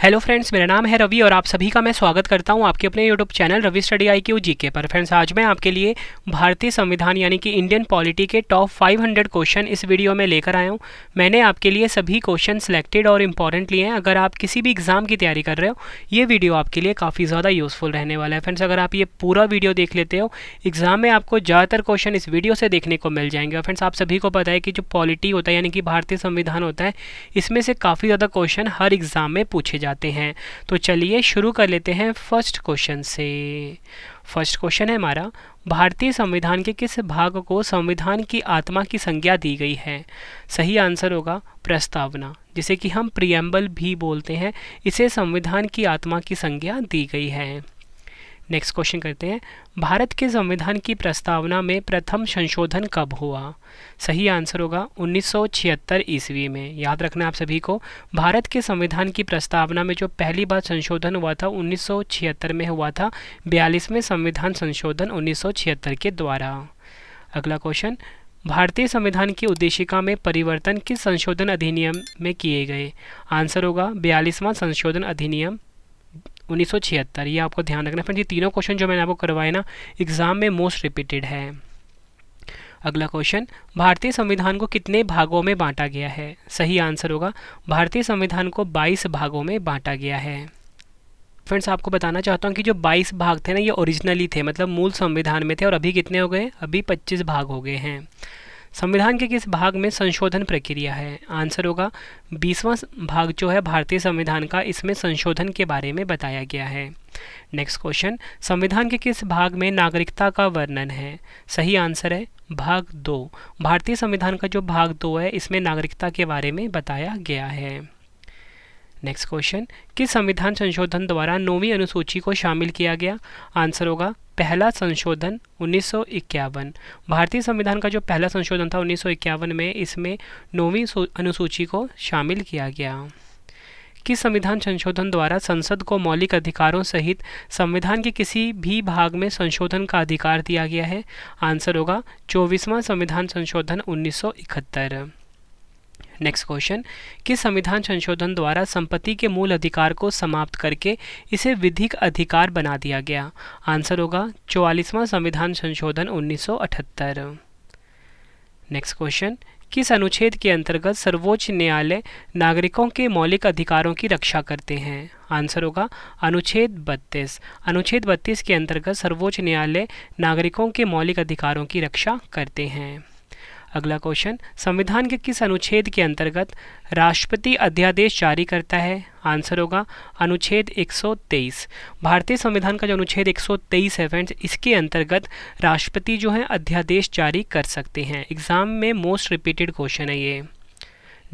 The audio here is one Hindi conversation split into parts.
हेलो फ्रेंड्स, मेरा नाम है रवि और आप सभी का मैं स्वागत करता हूं आपके अपने YouTube channel Ravi study IQ GK पर। फ्रेंड्स, आज मैं आपके लिए भारतीय संविधान यानी कि इंडियन पॉलिटी के टॉप 500 क्वेश्चन इस वीडियो में लेकर आया हूं। मैंने आपके लिए सभी क्वेश्चन सिलेक्टेड और इम्पॉर्टेंट लिए हैं। अगर आप किसी भी एग्जाम की तैयारी कर रहे हो, ये वीडियो आपके लिए काफ़ी ज़्यादा यूज़फुल रहने वाला है। फ्रेंड्स, अगर आप ये पूरा वीडियो देख लेते हो, एग्जाम में आपको ज़्यादातर क्वेश्चन इस वीडियो से देखने को मिल जाएंगे। और फ्रेंड्स, आप सभी को पता है कि जो पॉलिटी होता है यानी कि भारतीय संविधान होता है, इसमें से काफ़ी ज़्यादा क्वेश्चन हर एग्जाम में पूछे जाते हैं। तो चलिए शुरू कर लेते हैं फर्स्ट क्वेश्चन से। फर्स्ट क्वेश्चन है हमारा, भारतीय संविधान के किस भाग को संविधान की आत्मा की संज्ञा दी गई है? सही आंसर होगा प्रस्तावना, जिसे कि हम प्रीएम्बल भी बोलते हैं। इसे संविधान की आत्मा की संज्ञा दी गई है। नेक्स्ट क्वेश्चन करते हैं, भारत के संविधान की प्रस्तावना में प्रथम संशोधन कब हुआ? सही आंसर होगा 1976 ईस्वी में। याद रखना आप सभी को, भारत के संविधान की प्रस्तावना में जो पहली बार संशोधन हुआ था 1976 में हुआ था, 42वें संविधान संशोधन 1976 के द्वारा। अगला क्वेश्चन, भारतीय संविधान की उद्देशिका में परिवर्तन किस संशोधन अधिनियम में किए गए? आंसर होगा 42वां संशोधन अधिनियम 1976। ये आपको ध्यान रखना। फ्रेंड्स, ये तीनों क्वेश्चन जो मैंने आपको करवाए ना, एग्जाम में मोस्ट रिपीटेड है। अगला क्वेश्चन, भारतीय संविधान को कितने भागों में बांटा गया है? सही आंसर होगा भारतीय संविधान को 22 भागों में बांटा गया है। फ्रेंड्स, आपको बताना चाहता हूँ कि जो 22 भाग थे ना, ये ओरिजिनली थे, मतलब मूल संविधान में थे। और अभी कितने हो गए? अभी 25 भाग हो गए हैं। संविधान के किस भाग में संशोधन प्रक्रिया है? आंसर होगा 20वां भाग जो है भारतीय संविधान का, इसमें संशोधन के बारे में बताया गया है। नेक्स्ट क्वेश्चन, संविधान के किस भाग में नागरिकता का वर्णन है? सही आंसर है भाग 2। भारतीय संविधान का जो भाग 2 है, इसमें नागरिकता के बारे में बताया गया है। नेक्स्ट क्वेश्चन, किस संविधान संशोधन द्वारा 9वीं अनुसूची को शामिल किया गया? आंसर होगा पहला संशोधन 1951। भारतीय संविधान का जो पहला संशोधन था 1951 में, इसमें 9वीं अनुसूची को शामिल किया गया। किस संविधान संशोधन द्वारा संसद को मौलिक अधिकारों सहित संविधान के किसी भी भाग में संशोधन का अधिकार दिया गया है? आंसर होगा 24वां संविधान संशोधन 1971। नेक्स्ट क्वेश्चन, किस संविधान संशोधन द्वारा संपत्ति के मूल अधिकार को समाप्त करके इसे विधिक अधिकार बना दिया गया? आंसर होगा 44वां संविधान संशोधन 1978। नेक्स्ट क्वेश्चन, किस अनुच्छेद के अंतर्गत सर्वोच्च न्यायालय नागरिकों के मौलिक अधिकारों की रक्षा करते हैं? आंसर होगा अनुच्छेद 32। अनुच्छेद 32 के अंतर्गत सर्वोच्च न्यायालय नागरिकों के मौलिक अधिकारों की रक्षा करते हैं। अगला क्वेश्चन, संविधान के किस अनुच्छेद के अंतर्गत राष्ट्रपति अध्यादेश जारी करता है? आंसर होगा अनुच्छेद 123। भारतीय संविधान का जो अनुच्छेद 123 है फ्रेंड्स, इसके अंतर्गत राष्ट्रपति जो है अध्यादेश जारी कर सकते हैं। एग्जाम में मोस्ट रिपीटेड क्वेश्चन है ये।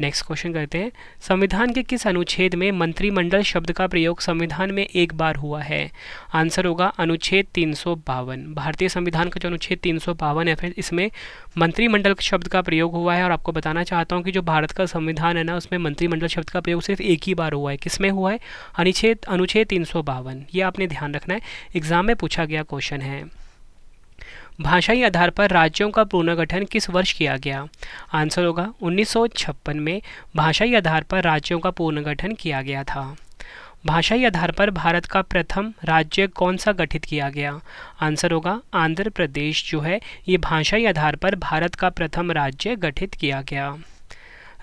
नेक्स्ट क्वेश्चन करते हैं, संविधान के किस अनुच्छेद में मंत्रिमंडल शब्द का प्रयोग संविधान में एक बार हुआ है? आंसर होगा अनुच्छेद 352। भारतीय संविधान का जो अनुच्छेद 352 है फ्रेंड्स, इसमें मंत्रिमंडल शब्द का प्रयोग हुआ है। और आपको बताना चाहता हूँ कि जो भारत का संविधान है ना, उसमें मंत्रिमंडल शब्द का प्रयोग सिर्फ एक ही बार हुआ है। किसमें हुआ है? अनुच्छेद 352। ये आपने ध्यान रखना है, एग्जाम में पूछा गया क्वेश्चन है। भाषाई आधार पर राज्यों का पुनर्गठन किस वर्ष किया गया? आंसर होगा 1956 में भाषाई आधार पर राज्यों का पुनर्गठन किया गया था। भाषाई आधार पर भारत का प्रथम राज्य कौन सा गठित किया गया? आंसर होगा आंध्र प्रदेश जो है, ये भाषाई आधार पर भारत का प्रथम राज्य गठित किया गया।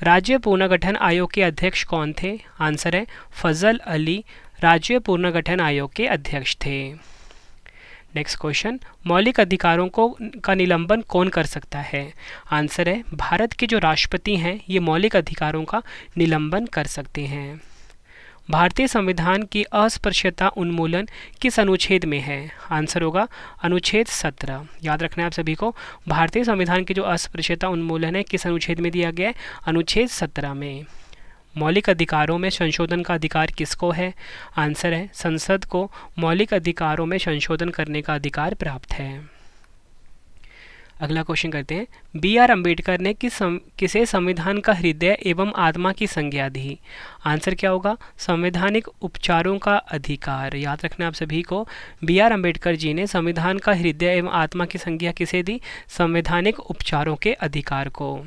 राज्य पुनर्गठन आयोग के अध्यक्ष कौन थे? आंसर है फजल अली, राज्य पुनर्गठन आयोग के अध्यक्ष थे। नेक्स्ट क्वेश्चन, मौलिक अधिकारों का निलंबन कौन कर सकता है? आंसर है भारत के जो राष्ट्रपति हैं, ये मौलिक अधिकारों का निलंबन कर सकते हैं। भारतीय संविधान की अस्पृश्यता उन्मूलन किस अनुच्छेद में है? आंसर होगा अनुच्छेद 17। याद रखना है आप सभी को, भारतीय संविधान की जो अस्पृश्यता उन्मूलन है, किस अनुच्छेद में दिया गया है? अनुच्छेद 17 में। मौलिक अधिकारों में संशोधन का अधिकार किसको है? आंसर है संसद को मौलिक अधिकारों में संशोधन करने का अधिकार प्राप्त है। अगला क्वेश्चन करते हैं, BR अम्बेडकर ने किसे संविधान का हृदय एवं आत्मा की संज्ञा दी? आंसर क्या होगा? संवैधानिक उपचारों का अधिकार। याद रखना आप सभी को, BR अम्बेडकर जी ने संविधान का हृदय एवं आत्मा की संज्ञा किसे दी? संवैधानिक उपचारों के अधिकार को।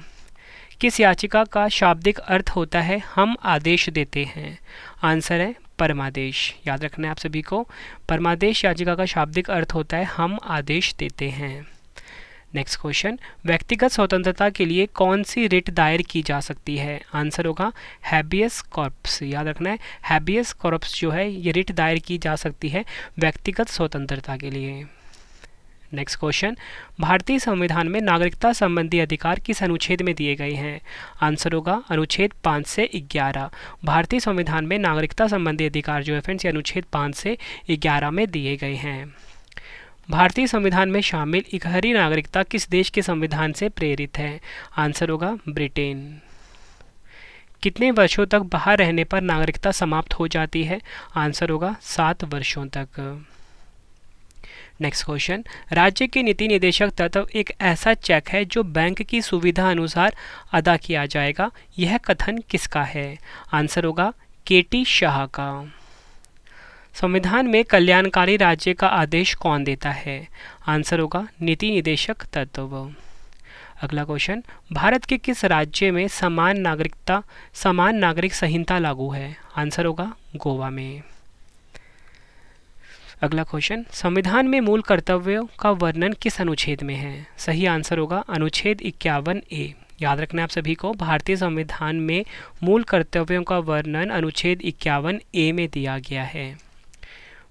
किस याचिका का शाब्दिक अर्थ होता है हम आदेश देते हैं? आंसर है परमादेश। याद रखना है आप सभी को, परमादेश याचिका का शाब्दिक अर्थ होता है हम आदेश देते हैं। नेक्स्ट क्वेश्चन, व्यक्तिगत स्वतंत्रता के लिए कौन सी रिट दायर की जा सकती है? आंसर होगा हैबियस कॉर्पस। याद रखना है, हैबियस कॉर्पस जो है ये रिट दायर की जा सकती है व्यक्तिगत स्वतंत्रता के लिए। नेक्स्ट क्वेश्चन, भारतीय संविधान में नागरिकता संबंधी अधिकार किस अनुच्छेद में दिए गए हैं? आंसर होगा अनुच्छेद 5 से 11। भारतीय संविधान में नागरिकता संबंधी अधिकार जो है फ्रेंड्स ये अनुच्छेद 5 से 11 में दिए गए हैं। भारतीय संविधान में शामिल इकहरी नागरिकता किस देश के संविधान से प्रेरित है? आंसर होगा ब्रिटेन। कितने वर्षों तक बाहर रहने पर नागरिकता समाप्त हो जाती है? आंसर होगा 7 वर्षों तक। नेक्स्ट क्वेश्चन, राज्य के नीति निदेशक तत्व एक ऐसा चेक है जो बैंक की सुविधा अनुसार अदा किया जाएगा, यह कथन किसका है? आंसर होगा केटी शाह का। संविधान में कल्याणकारी राज्य का आदेश कौन देता है? आंसर होगा नीति निदेशक तत्व। अगला क्वेश्चन, भारत के किस राज्य में समान नागरिक संहिता लागू है? आंसर होगा गोवा में। अगला क्वेश्चन, संविधान में मूल कर्तव्यों का वर्णन किस अनुच्छेद में है? सही आंसर होगा अनुच्छेद 51A। याद रखना है आप सभी को, भारतीय संविधान में मूल कर्तव्यों का वर्णन अनुच्छेद 51A में दिया गया है।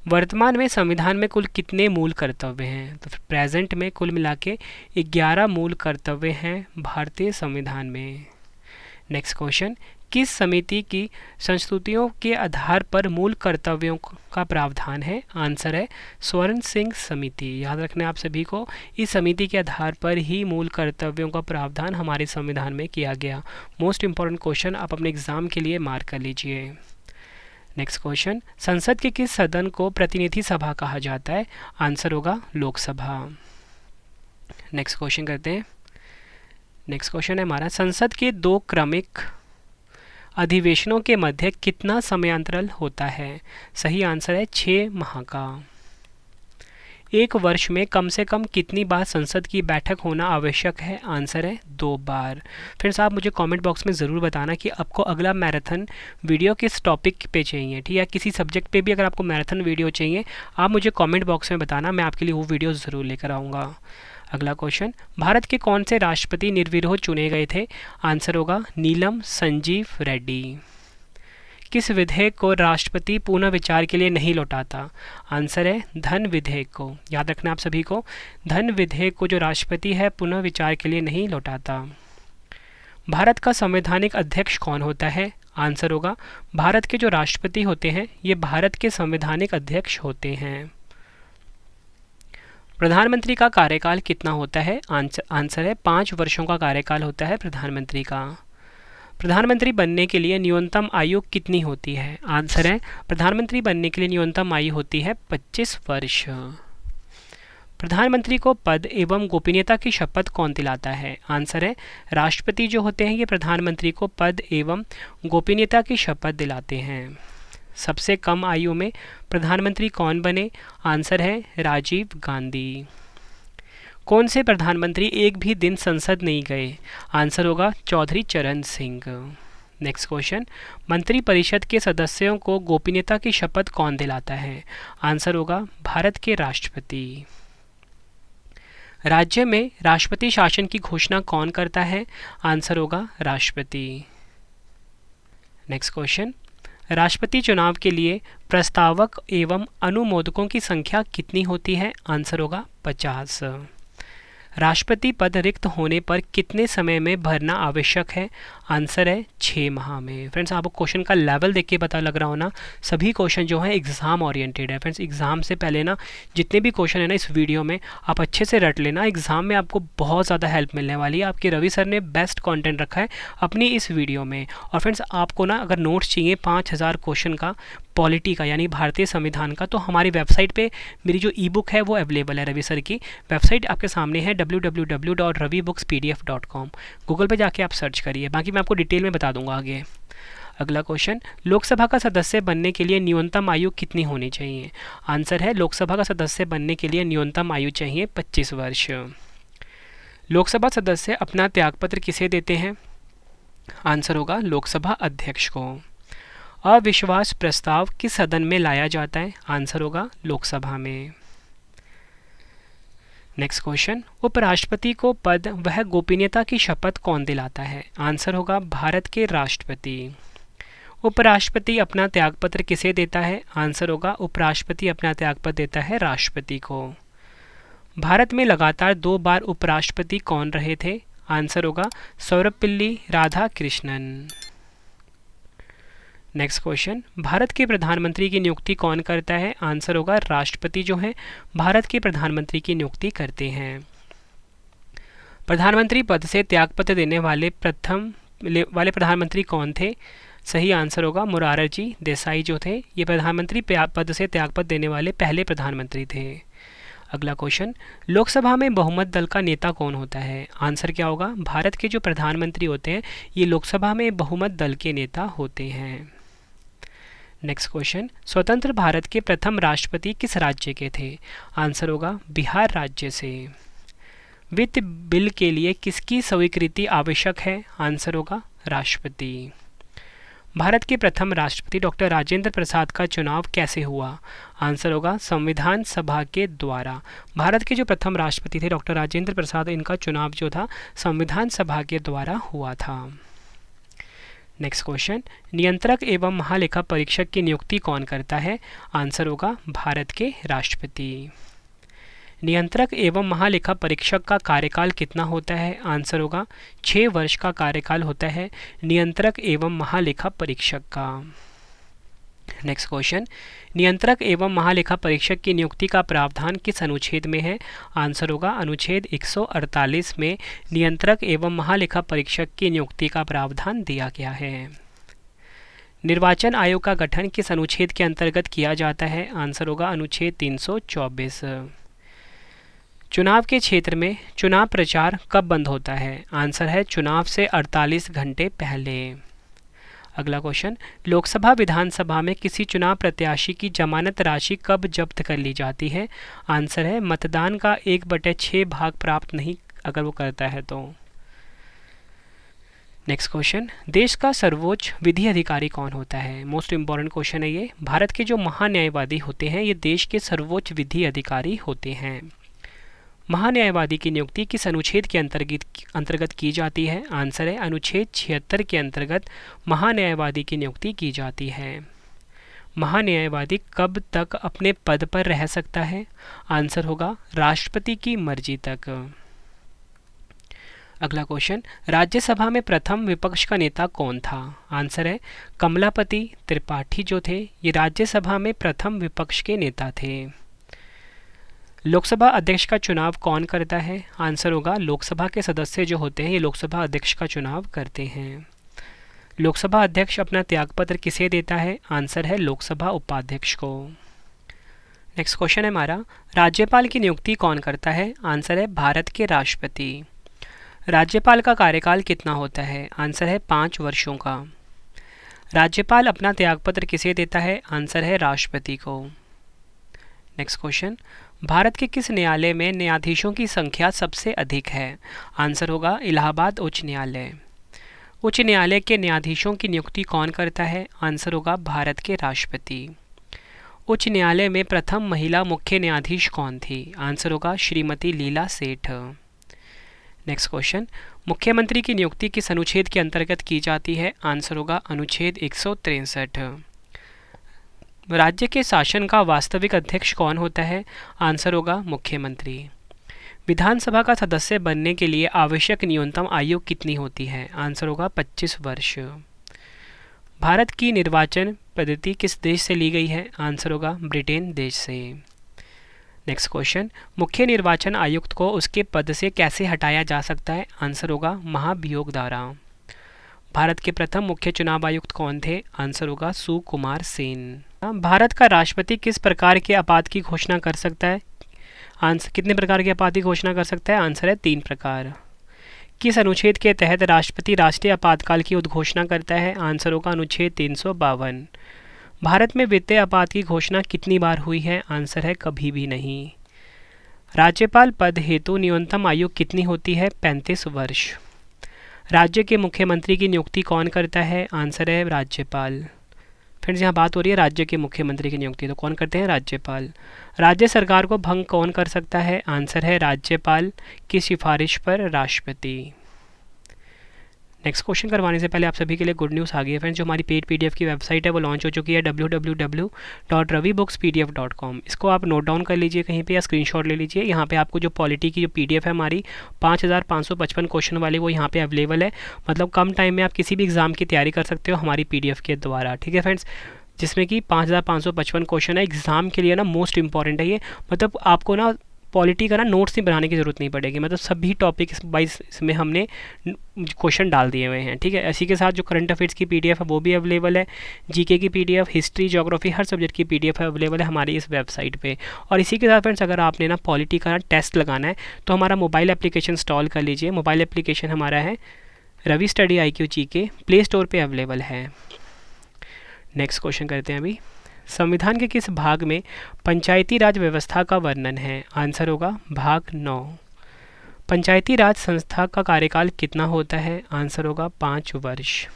वर्तमान में संविधान में कुल कितने मूल कर्तव्य हैं? तो प्रेजेंट में कुल मिला के 11 मूल कर्तव्य हैं भारतीय संविधान में। नेक्स्ट क्वेश्चन, किस समिति की संस्तुतियों के आधार पर मूल कर्तव्यों का प्रावधान है? आंसर है स्वर्ण सिंह समिति। याद रखना है आप सभी को, इस समिति के आधार पर ही मूल कर्तव्यों का प्रावधान हमारे संविधान में किया गया। मोस्ट इंपॉर्टेंट क्वेश्चन आप अपने एग्जाम के लिए मार्क कर लीजिए। नेक्स्ट क्वेश्चन, संसद के किस सदन को प्रतिनिधि सभा कहा जाता है? आंसर होगा लोकसभा। नेक्स्ट क्वेश्चन करते हैं। नेक्स्ट क्वेश्चन है हमारा, संसद के 2 क्रमिक अधिवेशनों के मध्य कितना समयांतराल होता है? सही आंसर है 6 माह का। एक वर्ष में कम से कम कितनी बार संसद की बैठक होना आवश्यक है? आंसर है 2 बार। फ्रेंड्स आप मुझे कमेंट बॉक्स में ज़रूर बताना कि आपको अगला मैराथन वीडियो किस टॉपिक पे चाहिए, ठीक है? किसी सब्जेक्ट पे भी अगर आपको मैराथन वीडियो चाहिए आप मुझे कमेंट बॉक्स में बताना, मैं आपके लिए वो वीडियो ज़रूर लेकर आऊँगा। अगला क्वेश्चन, भारत के कौन से राष्ट्रपति निर्विरोध चुने गए थे? आंसर होगा नीलम संजीव रेड्डी। किस विधेयक को राष्ट्रपति पुनः विचार के लिए नहीं लौटाता? आंसर है धन विधेयक को। याद रखना आप सभी को, धन विधेयक को जो राष्ट्रपति है पुनः विचार के लिए नहीं लौटाता। भारत का संवैधानिक अध्यक्ष कौन होता है? आंसर होगा भारत के जो राष्ट्रपति होते हैं ये भारत के संवैधानिक अध्यक्ष होते हैं। प्रधानमंत्री का कार्यकाल कितना होता है? आंसर है 5 वर्षों का कार्यकाल होता है प्रधानमंत्री का। प्रधानमंत्री बनने के लिए न्यूनतम आयु कितनी होती है? आंसर है प्रधानमंत्री बनने के लिए न्यूनतम आयु होती है 25 वर्ष। प्रधानमंत्री को पद एवं गोपनीयता की शपथ कौन दिलाता है? आंसर है राष्ट्रपति जो होते हैं ये प्रधानमंत्री को पद एवं गोपनीयता की शपथ दिलाते हैं। सबसे कम आयु में प्रधानमंत्री कौन बने? आंसर है राजीव गांधी। कौन से प्रधानमंत्री एक भी दिन संसद नहीं गए? आंसर होगा चौधरी चरण सिंह। नेक्स्ट क्वेश्चन, मंत्रिपरिषद के सदस्यों को गोपनीयता की शपथ कौन दिलाता है? आंसर होगा भारत के राष्ट्रपति। राज्य में राष्ट्रपति शासन की घोषणा कौन करता है? आंसर होगा राष्ट्रपति। नेक्स्ट क्वेश्चन, राष्ट्रपति चुनाव के लिए प्रस्तावक एवं अनुमोदकों की संख्या कितनी होती है? आंसर होगा 50। राष्ट्रपति पद रिक्त होने पर कितने समय में भरना आवश्यक है? आंसर है 6 माह में। फ्रेंड्स आपको क्वेश्चन का लेवल देख के पता लग रहा हो ना, सभी क्वेश्चन जो हैं एग्ज़ाम ओरिएंटेड है। फ्रेंड्स एग्ज़ाम से पहले ना जितने भी क्वेश्चन है ना इस वीडियो में आप अच्छे से रट लेना, एग्ज़ाम में आपको बहुत ज़्यादा हेल्प मिलने वाली है। आपके रवि सर ने बेस्ट कंटेंट रखा है अपनी इस वीडियो में। और फ्रेंड्स आपको ना अगर नोट्स चाहिए 5000 क्वेश्चन का पॉलिटी का यानी भारतीय संविधान का, तो हमारी वेबसाइट पे मेरी जो ई बुक है वो अवेलेबल है। रवि सर की वेबसाइट आपके सामने है www.ravibookspdf.com। गूगल पे जाके आप सर्च करिए, बाकी मैं आपको डिटेल में बता दूंगा आगे। अगला क्वेश्चन, लोकसभा का सदस्य बनने के लिए न्यूनतम आयु कितनी होनी चाहिए? आंसर है लोकसभा का सदस्य बनने के लिए न्यूनतम आयु चाहिए 25 वर्ष। लोकसभा सदस्य अपना त्यागपत्र किसे देते हैं? आंसर होगा लोकसभा अध्यक्ष को। अविश्वास प्रस्ताव किस सदन में लाया जाता है? आंसर होगा लोकसभा में। नेक्स्ट क्वेश्चन, उपराष्ट्रपति को पद वह गोपनीयता की शपथ कौन दिलाता है? आंसर होगा भारत के राष्ट्रपति। उपराष्ट्रपति अपना त्यागपत्र किसे देता है? आंसर होगा उपराष्ट्रपति अपना त्यागपत्र देता है राष्ट्रपति को। भारत में लगातार 2 बार उपराष्ट्रपति कौन रहे थे? आंसर होगा सर्वपल्ली राधाकृष्णन। नेक्स्ट क्वेश्चन, भारत के प्रधानमंत्री की नियुक्ति कौन करता है? आंसर होगा राष्ट्रपति जो है भारत के प्रधानमंत्री की नियुक्ति करते हैं। प्रधानमंत्री पद से त्यागपत्र देने वाले प्रधानमंत्री कौन थे? सही आंसर होगा मोरारजी देसाई जो थे, ये प्रधानमंत्री पद से त्यागपत्र देने वाले पहले प्रधानमंत्री थे। अगला क्वेश्चन, लोकसभा में बहुमत दल का नेता कौन होता है? आंसर क्या होगा? भारत के जो प्रधानमंत्री होते हैं ये लोकसभा में बहुमत दल के नेता होते हैं। नेक्स्ट क्वेश्चन, स्वतंत्र भारत के प्रथम राष्ट्रपति किस राज्य के थे? आंसर होगा बिहार राज्य से। वित्त बिल के लिए किसकी स्वीकृति आवश्यक है? आंसर होगा राष्ट्रपति। भारत के प्रथम राष्ट्रपति डॉक्टर राजेंद्र प्रसाद का चुनाव कैसे हुआ? आंसर होगा संविधान सभा के द्वारा। भारत के जो प्रथम राष्ट्रपति थे डॉक्टर राजेंद्र प्रसाद, इनका चुनाव जो था संविधान सभा के द्वारा हुआ था। नेक्स्ट क्वेश्चन, नियंत्रक एवं महालेखा परीक्षक की नियुक्ति कौन करता है? आंसर होगा भारत के राष्ट्रपति। नियंत्रक एवं महालेखा परीक्षक का कार्यकाल कितना होता है? आंसर होगा 6 वर्ष का कार्यकाल होता है नियंत्रक एवं महालेखा परीक्षक का। नेक्स्ट क्वेश्चन, नियंत्रक एवं महालेखा परीक्षक की नियुक्ति का प्रावधान किस अनुच्छेद में है? आंसर होगा अनुच्छेद 148 में नियंत्रक एवं महालेखा परीक्षक की नियुक्ति का प्रावधान दिया गया है। निर्वाचन आयोग का गठन किस अनुच्छेद के अंतर्गत किया जाता है? आंसर होगा अनुच्छेद 324। चुनाव के क्षेत्र में चुनाव प्रचार कब बंद होता है? आंसर है चुनाव से 48 घंटे पहले। अगला क्वेश्चन, लोकसभा विधानसभा में किसी चुनाव प्रत्याशी की जमानत राशि कब जब्त कर ली जाती है? आंसर है मतदान का 1/6 भाग प्राप्त नहीं अगर वो करता है तो। नेक्स्ट क्वेश्चन, देश का सर्वोच्च विधि अधिकारी कौन होता है? मोस्ट इंपॉर्टेंट क्वेश्चन है ये। भारत के जो महान्यायवादी होते हैं ये देश के सर्वोच्च विधि अधिकारी होते हैं। महान्यायवादी की नियुक्ति किस अनुच्छेद के अंतर्गत की जाती है? आंसर है अनुच्छेद 76 के अंतर्गत महान्यायवादी की नियुक्ति की जाती है। महान्यायवादी कब तक अपने पद पर रह सकता है? आंसर होगा राष्ट्रपति की मर्जी तक। अगला क्वेश्चन, राज्यसभा में प्रथम विपक्ष का नेता कौन था? आंसर है कमलापति त्रिपाठी जो थे ये राज्यसभा में प्रथम विपक्ष के नेता थे। लोकसभा अध्यक्ष का चुनाव कौन करता है? आंसर होगा लोकसभा के सदस्य जो होते हैं ये लोकसभा अध्यक्ष का चुनाव करते हैं। लोकसभा अध्यक्ष अपना त्यागपत्र किसे देता है? आंसर है लोकसभा उपाध्यक्ष को। नेक्स्ट क्वेश्चन है हमारा, राज्यपाल की नियुक्ति कौन करता है? आंसर है भारत के राष्ट्रपति। राज्यपाल का कार्यकाल कितना होता है? आंसर है 5 वर्षों का। राज्यपाल अपना त्यागपत्र किसे देता है? आंसर है राष्ट्रपति को। नेक्स्ट क्वेश्चन, भारत के किस न्यायालय में न्यायाधीशों की संख्या सबसे अधिक है? आंसर होगा इलाहाबाद उच्च न्यायालय। उच्च न्यायालय के न्यायाधीशों की नियुक्ति कौन करता है? आंसर होगा भारत के राष्ट्रपति। उच्च न्यायालय में प्रथम महिला मुख्य न्यायाधीश कौन थी? आंसर होगा श्रीमती लीला सेठ। नेक्स्ट क्वेश्चन, मुख्यमंत्री की नियुक्ति किस अनुच्छेद के अंतर्गत की जाती है? आंसर होगा अनुच्छेद 163। राज्य के शासन का वास्तविक अध्यक्ष कौन होता है? आंसर होगा मुख्यमंत्री। विधानसभा का सदस्य बनने के लिए आवश्यक न्यूनतम आयु कितनी होती है? आंसर होगा 25 वर्ष। भारत की निर्वाचन पद्धति किस देश से ली गई है? आंसर होगा ब्रिटेन देश से। नेक्स्ट क्वेश्चन, मुख्य निर्वाचन आयुक्त को उसके पद से कैसे हटाया जा सकता है? आंसर होगा महाभियोग द्वारा। भारत के प्रथम मुख्य चुनाव आयुक्त कौन थे? आंसर होगा सुकुमार सेन। भारत का राष्ट्रपति किस प्रकार के आपात की घोषणा कर सकता है? आंसर कितने प्रकार के आपात की घोषणा कर सकता है? आंसर है 3 प्रकार। किस अनुच्छेद के तहत राष्ट्रपति राष्ट्रीय आपातकाल की उद्घोषणा करता है? आंसर होगा अनुच्छेद 352। भारत में वित्तीय आपात की घोषणा कितनी बार हुई है? आंसर है कभी भी नहीं। राज्यपाल पद हेतु न्यूनतम आयु कितनी होती है? 35 वर्ष। राज्य के मुख्यमंत्री की नियुक्ति कौन करता है? आंसर है राज्यपाल। फ्रेंड्स यहाँ बात हो रही है राज्य के मुख्यमंत्री की नियुक्ति, तो कौन करते हैं? राज्यपाल। राज्य सरकार को भंग कौन कर सकता है? आंसर है राज्यपाल की सिफारिश पर राष्ट्रपति। नेक्स्ट क्वेश्चन करवाने से पहले आप सभी के लिए गुड न्यूज़ आ गई है फ्रेंड्स। जो हमारी पेड पीडीएफ की वेबसाइट है वो लॉन्च हो चुकी है www.ravibookspdf.com। इसको आप नोट डाउन कर लीजिए कहीं पे या स्क्रीनशॉट ले लीजिए। यहाँ पे आपको जो पॉलिटी की जो पीडीएफ है हमारी 5555 क्वेश्चन वाली, वो यहाँ पे अवेलेबल है। मतलब कम टाइम में आप किसी भी एग्जाम की तैयारी कर सकते हो हमारी पीडीएफ के द्वारा, ठीक है फ्रेंड्स। जिसमें कि 5555 क्वेश्चन है, एग्जाम के लिए ना मोस्ट इंपॉर्टेंट है ये। मतलब आपको ना पॉलिटी का ना नोट्स नहीं बनाने की ज़रूरत नहीं पड़ेगी, मतलब सभी टॉपिक वाइज इसमें हमने क्वेश्चन डाल दिए हुए हैं, ठीक है। इसी के साथ जो करंट अफेयर्स की पीडीएफ है वो भी अवेलेबल है, जीके की पीडीएफ, हिस्ट्री, ज्योग्राफी, हर सब्जेक्ट की पीडीएफ है अवेलेबल है हमारी इस वेबसाइट पे। और इसी के साथ फ्रेंड्स अगर आपने ना पॉलिटी का टेस्ट लगाना है तो हमारा मोबाइल एप्लीकेशन इंस्टॉल कर लीजिए। मोबाइल एप्लीकेशन हमारा है Ravi study IQ GK, Play Store पर अवेलेबल है। नेक्स्ट क्वेश्चन करते हैं अभी। संविधान के किस भाग में पंचायती राज व्यवस्था का वर्णन है? आंसर होगा भाग 9। पंचायती राज संस्था का कार्यकाल कितना होता है? आंसर होगा 5 वर्ष।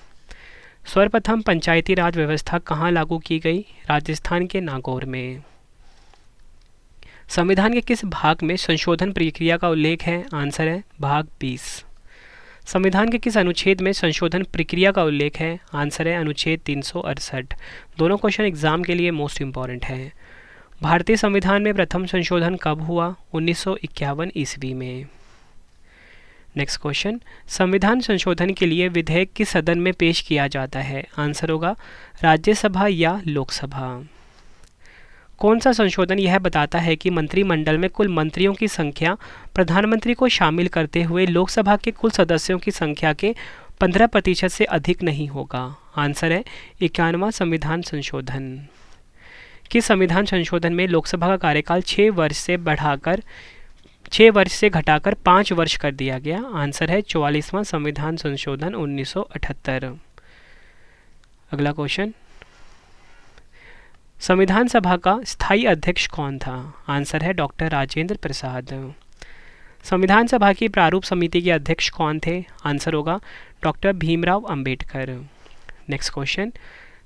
सर्वप्रथम पंचायती राज व्यवस्था कहाँ लागू की गई? राजस्थान के नागौर में। संविधान के किस भाग में संशोधन प्रक्रिया का उल्लेख है? आंसर है भाग 20। संविधान के किस अनुच्छेद में संशोधन प्रक्रिया का उल्लेख है? आंसर है अनुच्छेद 368। दोनों क्वेश्चन एग्जाम के लिए मोस्ट इंपॉर्टेंट है। भारतीय संविधान में प्रथम संशोधन कब हुआ? 1951 ईस्वी में। नेक्स्ट क्वेश्चन, संविधान संशोधन के लिए विधेयक किस सदन में पेश किया जाता है? आंसर होगा राज्यसभा या लोकसभा। कौन सा संशोधन यह बताता है कि मंत्रिमंडल में कुल मंत्रियों की संख्या प्रधानमंत्री को शामिल करते हुए लोकसभा के कुल सदस्यों की संख्या के 15% से अधिक नहीं होगा? आंसर है 51वां संविधान संशोधन। किस संविधान संशोधन में लोकसभा का कार्यकाल 6 वर्ष से घटाकर 5 वर्ष कर दिया गया? आंसर है 44वां संविधान संशोधन 1978। अगला क्वेश्चन, संविधान सभा का स्थायी अध्यक्ष कौन था? आंसर है डॉक्टर राजेंद्र प्रसाद। संविधान सभा की प्रारूप समिति के अध्यक्ष कौन थे? आंसर होगा doctor Bhimrao Ambedkar. Next question,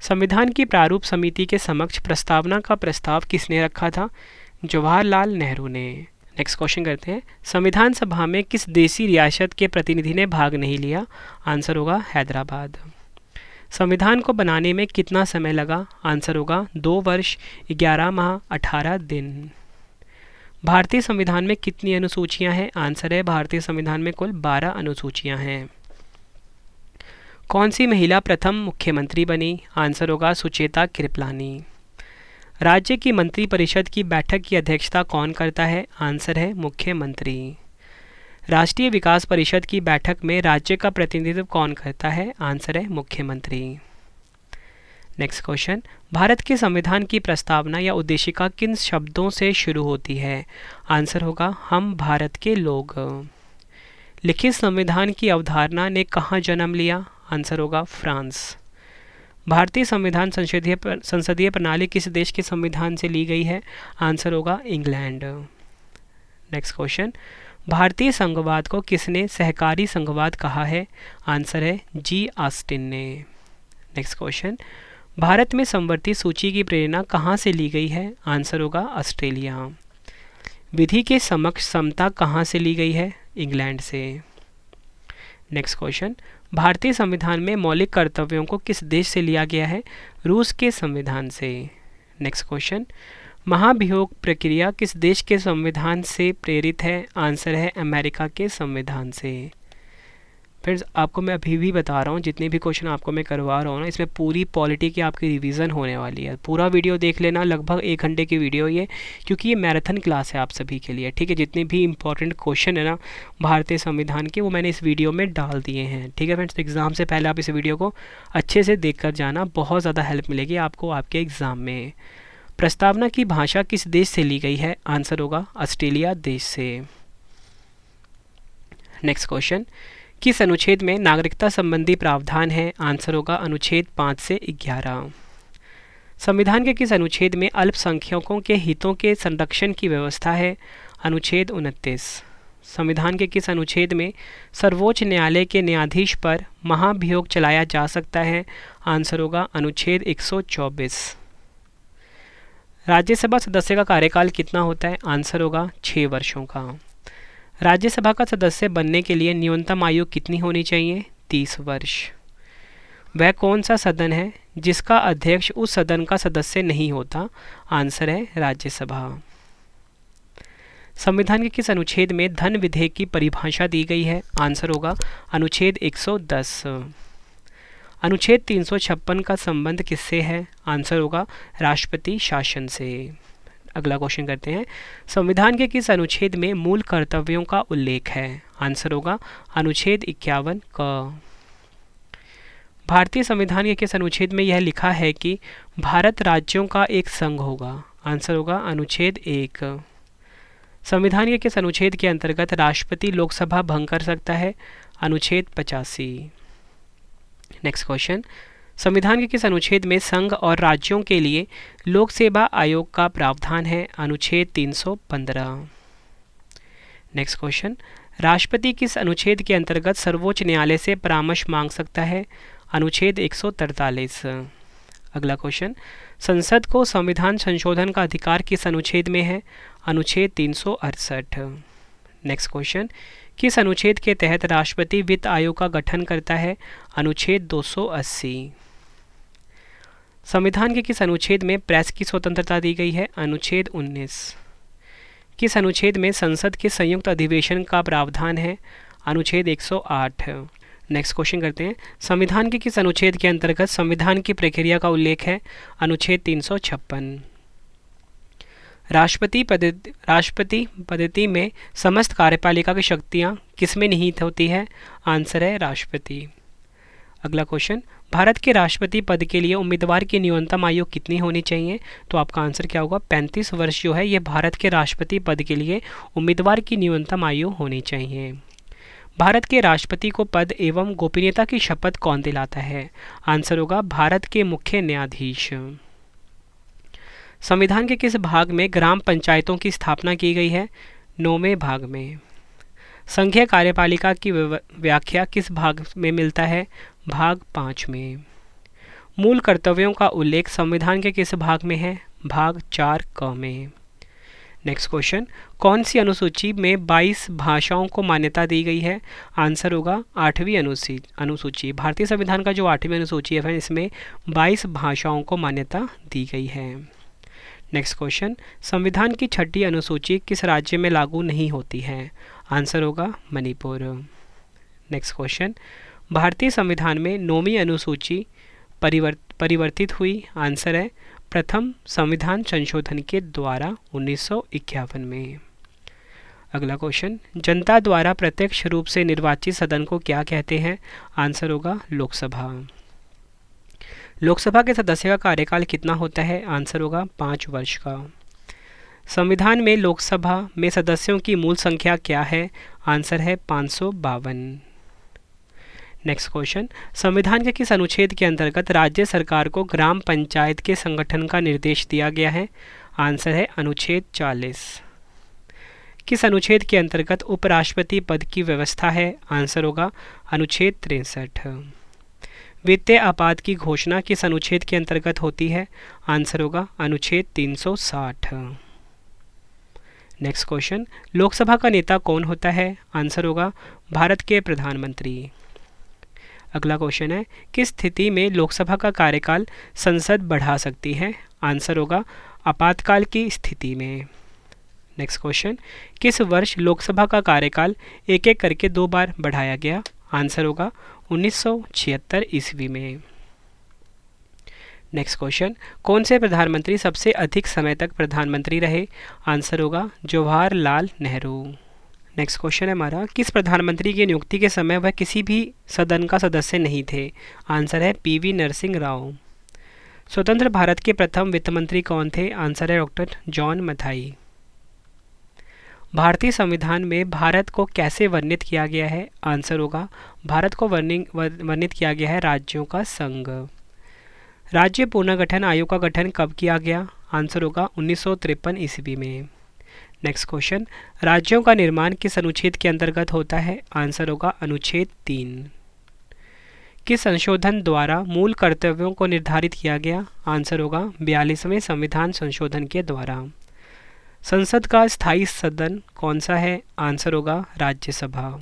संविधान की प्रारूप समिति के समक्ष प्रस्तावना का प्रस्ताव किसने रखा था? जवाहरलाल नेहरू ने। नेक्स्ट क्वेश्चन करते हैं, संविधान सभा में किस देशी रियासत के प्रतिनिधि ने भाग नहीं लिया? आंसर होगा हैदराबाद। संविधान को बनाने में कितना समय लगा? आंसर होगा 2 वर्ष 11 माह 18 दिन। भारतीय संविधान में कितनी अनुसूचियां हैं? आंसर है भारतीय संविधान में कुल 12 अनुसूचियां हैं। कौन सी महिला प्रथम मुख्यमंत्री बनी? आंसर होगा सुचेता कृपलानी। राज्य की मंत्रिपरिषद की बैठक की अध्यक्षता कौन करता है? आंसर है मुख्यमंत्री। राष्ट्रीय विकास परिषद की बैठक में राज्य का प्रतिनिधित्व कौन करता है? आंसर है मुख्यमंत्री। नेक्स्ट क्वेश्चन, भारत के संविधान की प्रस्तावना या उद्देशिका किन शब्दों से शुरू होती है? आंसर होगा हम भारत के लोग। लिखित संविधान की अवधारणा ने कहाँ जन्म लिया? आंसर होगा फ्रांस। भारतीय संविधान संसदीय प्रणाली किस देश के संविधान से ली गई है? आंसर होगा इंग्लैंड। नेक्स्ट क्वेश्चन, भारतीय संघवाद को किसने सहकारी संघवाद कहा है? आंसर है जी ऑस्टिन ने। नेक्स्ट क्वेश्चन, भारत में समवर्ती सूची की प्रेरणा कहाँ से ली गई है? आंसर होगा ऑस्ट्रेलिया। विधि के समक्ष समता कहाँ से ली गई है? इंग्लैंड से। नेक्स्ट क्वेश्चन, भारतीय संविधान में मौलिक कर्तव्यों को किस देश से लिया गया है? रूस के संविधान से। नेक्स्ट क्वेश्चन, महाभियोग प्रक्रिया किस देश के संविधान से प्रेरित है? आंसर है अमेरिका के संविधान से। फ्रेंड्स आपको मैं अभी भी बता रहा हूँ, जितने भी क्वेश्चन आपको मैं करवा रहा हूँ ना, इसमें पूरी पॉलिटी की आपकी रिवीजन होने वाली है। पूरा वीडियो देख लेना, लगभग 1 घंटे की वीडियो ये, क्योंकि ये मैराथन क्लास है आप सभी के लिए, ठीक है। जितने भी इंपॉर्टेंट क्वेश्चन है ना भारतीय संविधान के, वो मैंने इस वीडियो में डाल दिए हैं, ठीक है फ्रेंड्स। एग्ज़ाम से पहले आप इस वीडियो को अच्छे से देख कर जाना, बहुत ज़्यादा हेल्प मिलेगी आपको आपके एग्ज़ाम में। प्रस्तावना की भाषा किस देश से ली गई है? आंसर होगा ऑस्ट्रेलिया देश से। नेक्स्ट क्वेश्चन, किस अनुच्छेद में नागरिकता संबंधी प्रावधान है? आंसर होगा अनुच्छेद 5 से 11। संविधान के किस अनुच्छेद में अल्पसंख्यकों के हितों के संरक्षण की व्यवस्था है? अनुच्छेद 29। संविधान के किस अनुच्छेद में सर्वोच्च न्यायालय के न्यायाधीश पर महाभियोग चलाया जा सकता है? आंसर होगा अनुच्छेद 124। राज्यसभा सदस्य का कार्यकाल कितना होता है? आंसर होगा 6 वर्षों का। राज्यसभा का सदस्य बनने के लिए न्यूनतम आयु कितनी होनी चाहिए? 30 वर्ष। वह कौन सा सदन है जिसका अध्यक्ष उस सदन का सदस्य नहीं होता? आंसर है राज्यसभा। संविधान के किस अनुच्छेद में धन विधेयक की परिभाषा दी गई है? आंसर होगा अनुच्छेद 110। अनुच्छेद 356 का संबंध किससे है? आंसर होगा राष्ट्रपति शासन से। अगला क्वेश्चन करते हैं, संविधान के किस अनुच्छेद में मूल कर्तव्यों का उल्लेख है? आंसर होगा अनुच्छेद 51 क। भारतीय संविधान के किस अनुच्छेद में यह लिखा है कि भारत राज्यों का एक संघ होगा? आंसर होगा अनुच्छेद 1। संविधान के किस अनुच्छेद के अंतर्गत राष्ट्रपति लोकसभा भंग कर सकता है? अनुच्छेद 85। नेक्स्ट क्वेश्चन, संविधान के किस अनुच्छेद में संघ और राज्यों के लिए लोक सेवा आयोग का प्रावधान है? अनुच्छेद 315। नेक्स्ट क्वेश्चन, राष्ट्रपति किस अनुच्छेद के अंतर्गत सर्वोच्च न्यायालय से परामर्श मांग सकता है? अनुच्छेद 143। अगला क्वेश्चन, संसद को संविधान संशोधन का अधिकार किस अनुच्छेद में है? अनुच्छेद 368। नेक्स्ट क्वेश्चन, किस अनुच्छेद के तहत राष्ट्रपति वित्त आयोग का गठन करता है? अनुच्छेद 280। संविधान के किस अनुच्छेद में प्रेस की स्वतंत्रता दी गई है? अनुच्छेद 19। किस अनुच्छेद में संसद के संयुक्त अधिवेशन का प्रावधान है? अनुच्छेद 108। नेक्स्ट क्वेश्चन करते हैं, संविधान के किस अनुच्छेद के अंतर्गत संविधान की प्रक्रिया का उल्लेख है? अनुच्छेद 356। राष्ट्रपति पद्धति में समस्त कार्यपालिका की शक्तियाँ किसमें निहित होती है? आंसर है राष्ट्रपति। अगला क्वेश्चन, भारत के राष्ट्रपति पद के लिए उम्मीदवार की न्यूनतम आयु कितनी होनी चाहिए? तो आपका आंसर क्या होगा? 35 वर्ष जो है ये भारत के राष्ट्रपति पद के लिए उम्मीदवार की न्यूनतम आयु होनी चाहिए। भारत के राष्ट्रपति को पद एवं गोपनीयता की शपथ कौन दिलाता है? आंसर होगा भारत के मुख्य न्यायाधीश। संविधान के किस भाग में ग्राम पंचायतों की स्थापना की गई है? 9वें भाग में। संघीय कार्यपालिका की व्याख्या किस भाग में मिलता है? भाग 5 में। मूल कर्तव्यों का उल्लेख संविधान के किस भाग में है? भाग 4 क में। नेक्स्ट क्वेश्चन, कौन सी अनुसूची में 22 भाषाओं को मान्यता दी गई है? आंसर होगा 8वीं अनुसूची। भारतीय संविधान का जो 8वीं अनुसूची है इसमें 22 भाषाओं को मान्यता दी गई है। नेक्स्ट क्वेश्चन, संविधान की 6ठी अनुसूची किस राज्य में लागू नहीं होती है? आंसर होगा मणिपुर। नेक्स्ट क्वेश्चन, भारतीय संविधान में 9वीं अनुसूची परिवर्तित हुई? आंसर है प्रथम संविधान संशोधन के द्वारा 1951 में। अगला क्वेश्चन, जनता द्वारा प्रत्यक्ष रूप से निर्वाचित सदन को क्या कहते हैं? आंसर होगा लोकसभा। लोकसभा के सदस्य का कार्यकाल कितना होता है? आंसर होगा 5 वर्ष का। संविधान में लोकसभा में सदस्यों की मूल संख्या क्या है? आंसर है 552। नेक्स्ट क्वेश्चन, संविधान के किस अनुच्छेद के अंतर्गत राज्य सरकार को ग्राम पंचायत के संगठन का निर्देश दिया गया है? आंसर है अनुच्छेद 40। किस अनुच्छेद के अंतर्गत उपराष्ट्रपति पद की व्यवस्था है? आंसर होगा अनुच्छेद 63। वित्तीय आपात की घोषणा किस अनुच्छेद के अंतर्गत होती है? आंसर होगा अनुच्छेद 360। नेक्स्ट क्वेश्चन, लोकसभा का नेता कौन होता है? आंसर होगा भारत के प्रधानमंत्री। अगला क्वेश्चन है, किस स्थिति में लोकसभा का कार्यकाल संसद बढ़ा सकती है? आंसर होगा आपातकाल की स्थिति में। नेक्स्ट क्वेश्चन, किस वर्ष लोकसभा का कार्यकाल एक एक करके 2 बार बढ़ाया गया? आंसर होगा 1976 ईस्वी में। नेक्स्ट क्वेश्चन, कौन से प्रधानमंत्री सबसे अधिक समय तक प्रधानमंत्री रहे? आंसर होगा जवाहरलाल नेहरू। नेक्स्ट क्वेश्चन है हमारा, किस प्रधानमंत्री की नियुक्ति के समय वह किसी भी सदन का सदस्य नहीं थे? आंसर है पीवी नरसिंह राव। स्वतंत्र भारत के प्रथम वित्त मंत्री कौन थे? आंसर है डॉक्टर जॉन मथाई। भारतीय संविधान में भारत को कैसे वर्णित किया गया है? आंसर होगा भारत को वर्णित किया गया है राज्यों का संघ। राज्य पुनर्गठन आयोग का गठन कब किया गया? आंसर होगा 1953 ईस्वी में। नेक्स्ट क्वेश्चन, राज्यों का निर्माण किस अनुच्छेद के अंतर्गत होता है? आंसर होगा अनुच्छेद 3। किस संशोधन द्वारा मूल कर्तव्यों को निर्धारित किया गया? आंसर होगा 42वें संविधान संशोधन के द्वारा। संसद का स्थायी सदन कौन सा है? आंसर होगा राज्यसभा।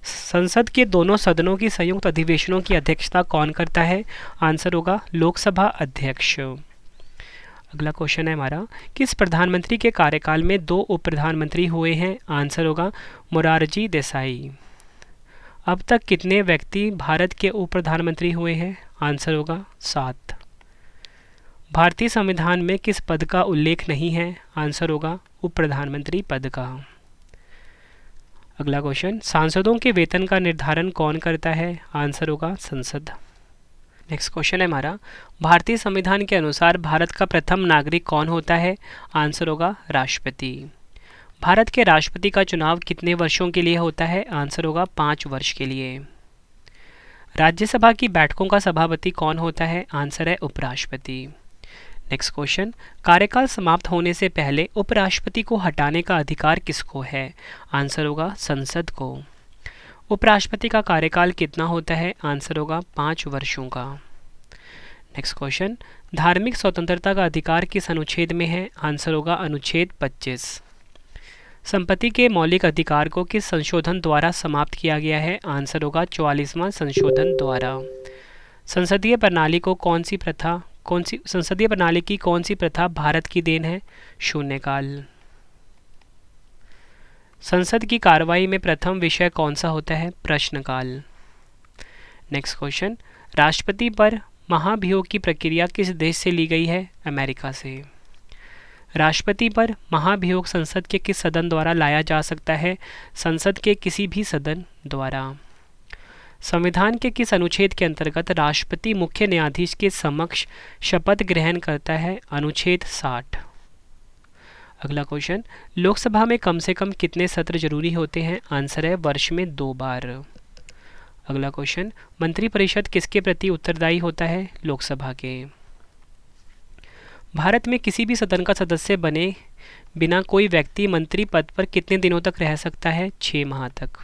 संसद के दोनों सदनों की संयुक्त अधिवेशनों की अध्यक्षता कौन करता है? आंसर होगा लोकसभा अध्यक्ष। अगला क्वेश्चन है हमारा, किस प्रधानमंत्री के कार्यकाल में 2 उप प्रधानमंत्री हुए हैं? आंसर होगा मोरारजी देसाई। अब तक कितने व्यक्ति भारत के उप प्रधानमंत्री हुए हैं? आंसर होगा 7। भारतीय संविधान में किस पद का उल्लेख नहीं है? आंसर होगा उप प्रधानमंत्री पद का। अगला क्वेश्चन, सांसदों के वेतन का निर्धारण कौन करता है? आंसर होगा संसद। नेक्स्ट क्वेश्चन है हमारा, भारतीय संविधान के अनुसार भारत का प्रथम नागरिक कौन होता है? आंसर होगा राष्ट्रपति। भारत के राष्ट्रपति का चुनाव कितने वर्षों के लिए होता है? आंसर होगा 5 वर्ष के लिए। राज्यसभा की बैठकों का सभापति कौन होता है? आंसर है उपराष्ट्रपति। नेक्स्ट क्वेश्चन, कार्यकाल समाप्त होने से पहले उपराष्ट्रपति को हटाने का अधिकार किसको है? आंसर होगा संसद को। उपराष्ट्रपति का कार्यकाल कितना होता है? आंसर होगा 5 वर्षों का। नेक्स्ट क्वेश्चन, धार्मिक स्वतंत्रता का अधिकार किस अनुच्छेद में है? आंसर होगा अनुच्छेद 25। संपत्ति के मौलिक अधिकार को किस संशोधन द्वारा समाप्त किया गया है? आंसर होगा 44वां संशोधन द्वारा। संसदीय प्रणाली की कौन सी प्रथा भारत की देन है? शून्यकाल। संसद की कार्रवाई में प्रथम विषय कौन सा होता है? प्रश्नकाल। नेक्स्ट क्वेश्चन, राष्ट्रपति पर महाभियोग की प्रक्रिया किस देश से ली गई है? अमेरिका से। राष्ट्रपति पर महाभियोग संसद के किस सदन द्वारा लाया जा सकता है? संसद के किसी भी सदन द्वारा। संविधान के किस अनुच्छेद के अंतर्गत राष्ट्रपति मुख्य न्यायाधीश के समक्ष शपथ ग्रहण करता है? अनुच्छेद 60। अगला क्वेश्चन, लोकसभा में कम से कम कितने सत्र जरूरी होते हैं? आंसर है वर्ष में 2 बार। अगला क्वेश्चन, मंत्रिपरिषद किसके प्रति उत्तरदायी होता है? लोकसभा के। भारत में किसी भी सदन का सदस्य बने बिना कोई व्यक्ति मंत्री पद पर कितने दिनों तक रह सकता है? 6 माह तक।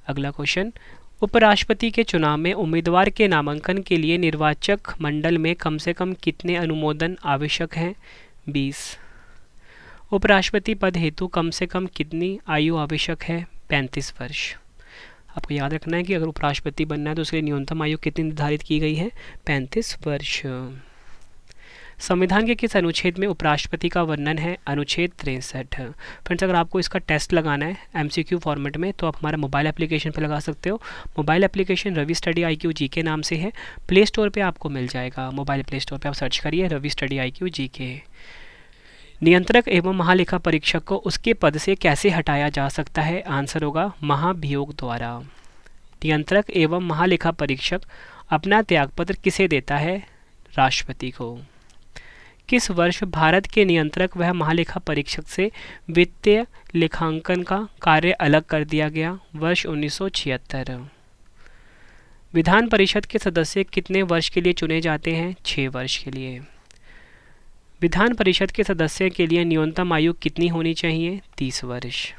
अगला क्वेश्चन, उपराष्ट्रपति के चुनाव में उम्मीदवार के नामांकन के लिए निर्वाचक मंडल में कम से कम कितने अनुमोदन आवश्यक हैं? 20। उपराष्ट्रपति पद हेतु कम से कम कितनी आयु आवश्यक है? 35 वर्ष। आपको याद रखना है कि अगर उपराष्ट्रपति बनना है तो उसके लिए न्यूनतम आयु कितनी निर्धारित की गई है? 35 वर्ष। संविधान के किस अनुच्छेद में उपराष्ट्रपति का वर्णन है? अनुच्छेद 63। फ्रेंड्स, अगर आपको इसका टेस्ट लगाना है एमसीक्यू फॉर्मेट में तो आप हमारा मोबाइल एप्लीकेशन पे लगा सकते हो। Mobile application Ravi study IQ GK नाम से है, प्ले स्टोर पे आपको मिल जाएगा। मोबाइल प्ले स्टोर पे आप सर्च करिए रवि स्टडी IQ GK। नियंत्रक एवं महालेखा परीक्षक को उसके पद से कैसे हटाया जा सकता है? आंसर होगा महाभियोग द्वारा। नियंत्रक एवं महालेखा परीक्षक अपना त्यागपत्र किसे देता है? राष्ट्रपति को। किस वर्ष भारत के नियंत्रक व महालेखा परीक्षक से वित्तीय लेखांकन का कार्य अलग कर दिया गया? वर्ष 1976। विधान परिषद के सदस्य कितने वर्ष के लिए चुने जाते हैं? 6 वर्ष के लिए। विधान परिषद के सदस्य के लिए न्यूनतम आयु कितनी होनी चाहिए? 30 वर्ष।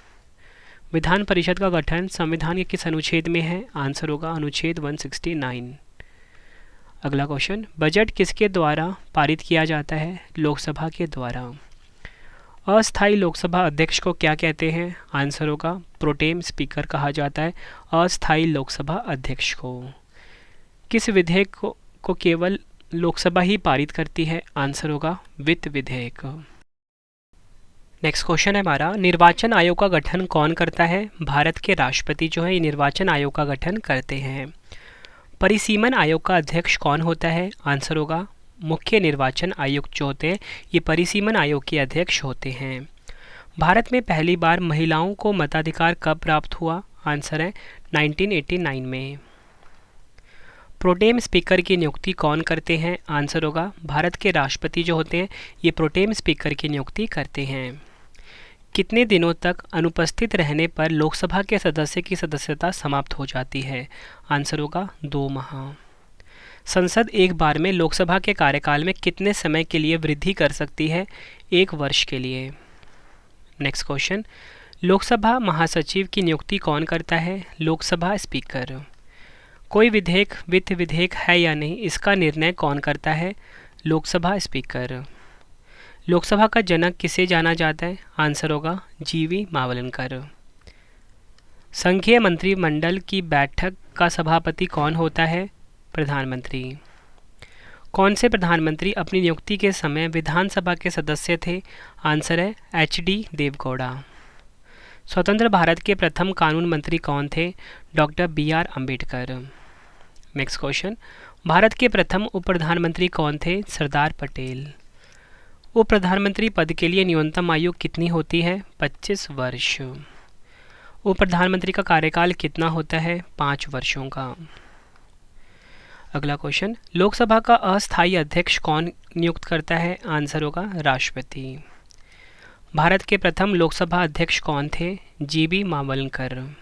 विधान परिषद का गठन संविधान के किस अनुच्छेद में है? आंसर होगा अनुच्छेद 169। अगला क्वेश्चन, बजट किसके द्वारा पारित किया जाता है? लोकसभा के द्वारा। अस्थायी लोकसभा अध्यक्ष को क्या कहते हैं? आंसर होगा प्रोटेम स्पीकर कहा जाता है अस्थायी लोकसभा अध्यक्ष को। किस विधेयक को केवल लोकसभा ही पारित करती है? आंसर होगा वित्त विधेयक। नेक्स्ट क्वेश्चन है हमारा, निर्वाचन आयोग का गठन कौन करता है? भारत के राष्ट्रपति जो है ये निर्वाचन आयोग का गठन करते हैं। परिसीमन आयोग का अध्यक्ष कौन होता है? आंसर होगा मुख्य निर्वाचन आयुक्त जो होते हैं ये परिसीमन आयोग के अध्यक्ष होते हैं। भारत में पहली बार महिलाओं को मताधिकार कब प्राप्त हुआ? आंसर है 1989 में। प्रोटेम स्पीकर की नियुक्ति कौन करते हैं? आंसर होगा भारत के राष्ट्रपति जो होते हैं ये प्रोटेम स्पीकर की नियुक्ति करते हैं। कितने दिनों तक अनुपस्थित रहने पर लोकसभा के सदस्य की सदस्यता समाप्त हो जाती है? आंसर होगा 2 माह। संसद एक बार में लोकसभा के कार्यकाल में कितने समय के लिए वृद्धि कर सकती है? 1 वर्ष के लिए। नेक्स्ट क्वेश्चन, लोकसभा महासचिव की नियुक्ति कौन करता है? लोकसभा स्पीकर। कोई विधेयक वित्त विधेयक है या नहीं, इसका निर्णय कौन करता है? लोकसभा स्पीकर। लोकसभा का जनक किसे जाना जाता है? आंसर होगा जीवी मावलंकर। संघीय मंत्रिमंडल की बैठक का सभापति कौन होता है? प्रधानमंत्री। कौन से प्रधानमंत्री अपनी नियुक्ति के समय विधानसभा के सदस्य थे? आंसर है एच.डी. देवगौड़ा। स्वतंत्र भारत के प्रथम कानून मंत्री कौन थे? Doctor B R. Ambedkar. Next question, भारत के प्रथम उप प्रधानमंत्री कौन थे? सरदार पटेल। उप प्रधानमंत्री पद के लिए न्यूनतम आयु कितनी होती है? 25 वर्ष। उप प्रधानमंत्री का कार्यकाल कितना होता है? 5 वर्षों का। अगला क्वेश्चन, लोकसभा का अस्थायी अध्यक्ष कौन नियुक्त करता है? आंसर होगा राष्ट्रपति। भारत के प्रथम लोकसभा अध्यक्ष कौन थे? जी.बी. मावलंकर।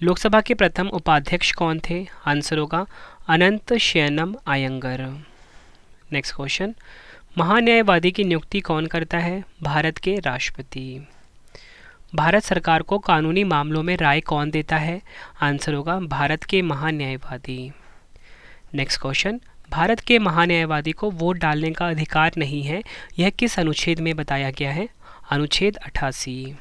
लोकसभा के प्रथम उपाध्यक्ष कौन थे? आंसर होगा अनंत शयनम अयंगर। नेक्स्ट क्वेश्चन, महान्यायवादी की नियुक्ति कौन करता है? भारत के राष्ट्रपति। भारत सरकार को कानूनी मामलों में राय कौन देता है? आंसर होगा भारत के महान्यायवादी। नेक्स्ट क्वेश्चन, भारत के महान्यायवादी को वोट डालने का अधिकार नहीं है, यह किस अनुच्छेद में बताया गया है? अनुच्छेद 88।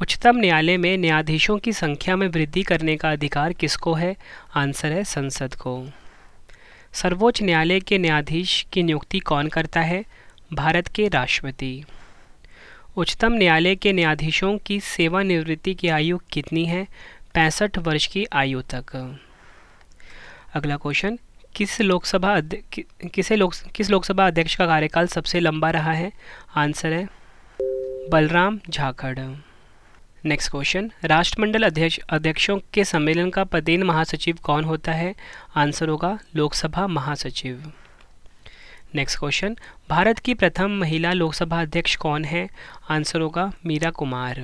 उच्चतम न्यायालय में न्यायाधीशों की संख्या में वृद्धि करने का अधिकार किसको है? आंसर है संसद को। सर्वोच्च न्यायालय के न्यायाधीश की नियुक्ति कौन करता है? भारत के राष्ट्रपति। उच्चतम न्यायालय के न्यायाधीशों की सेवानिवृत्ति की आयु कितनी है? 65 वर्ष की आयु तक। अगला क्वेश्चन, किस लोकसभा अध्यक्ष का कार्यकाल सबसे लंबा रहा है? आंसर है बलराम झाखड़। नेक्स्ट क्वेश्चन, राष्ट्रमंडल अध्यक्षों के सम्मेलन का पदेन महासचिव कौन होता है? आंसर होगा लोकसभा महासचिव। नेक्स्ट क्वेश्चन, भारत की प्रथम महिला लोकसभा अध्यक्ष कौन है? आंसर होगा मीरा कुमार।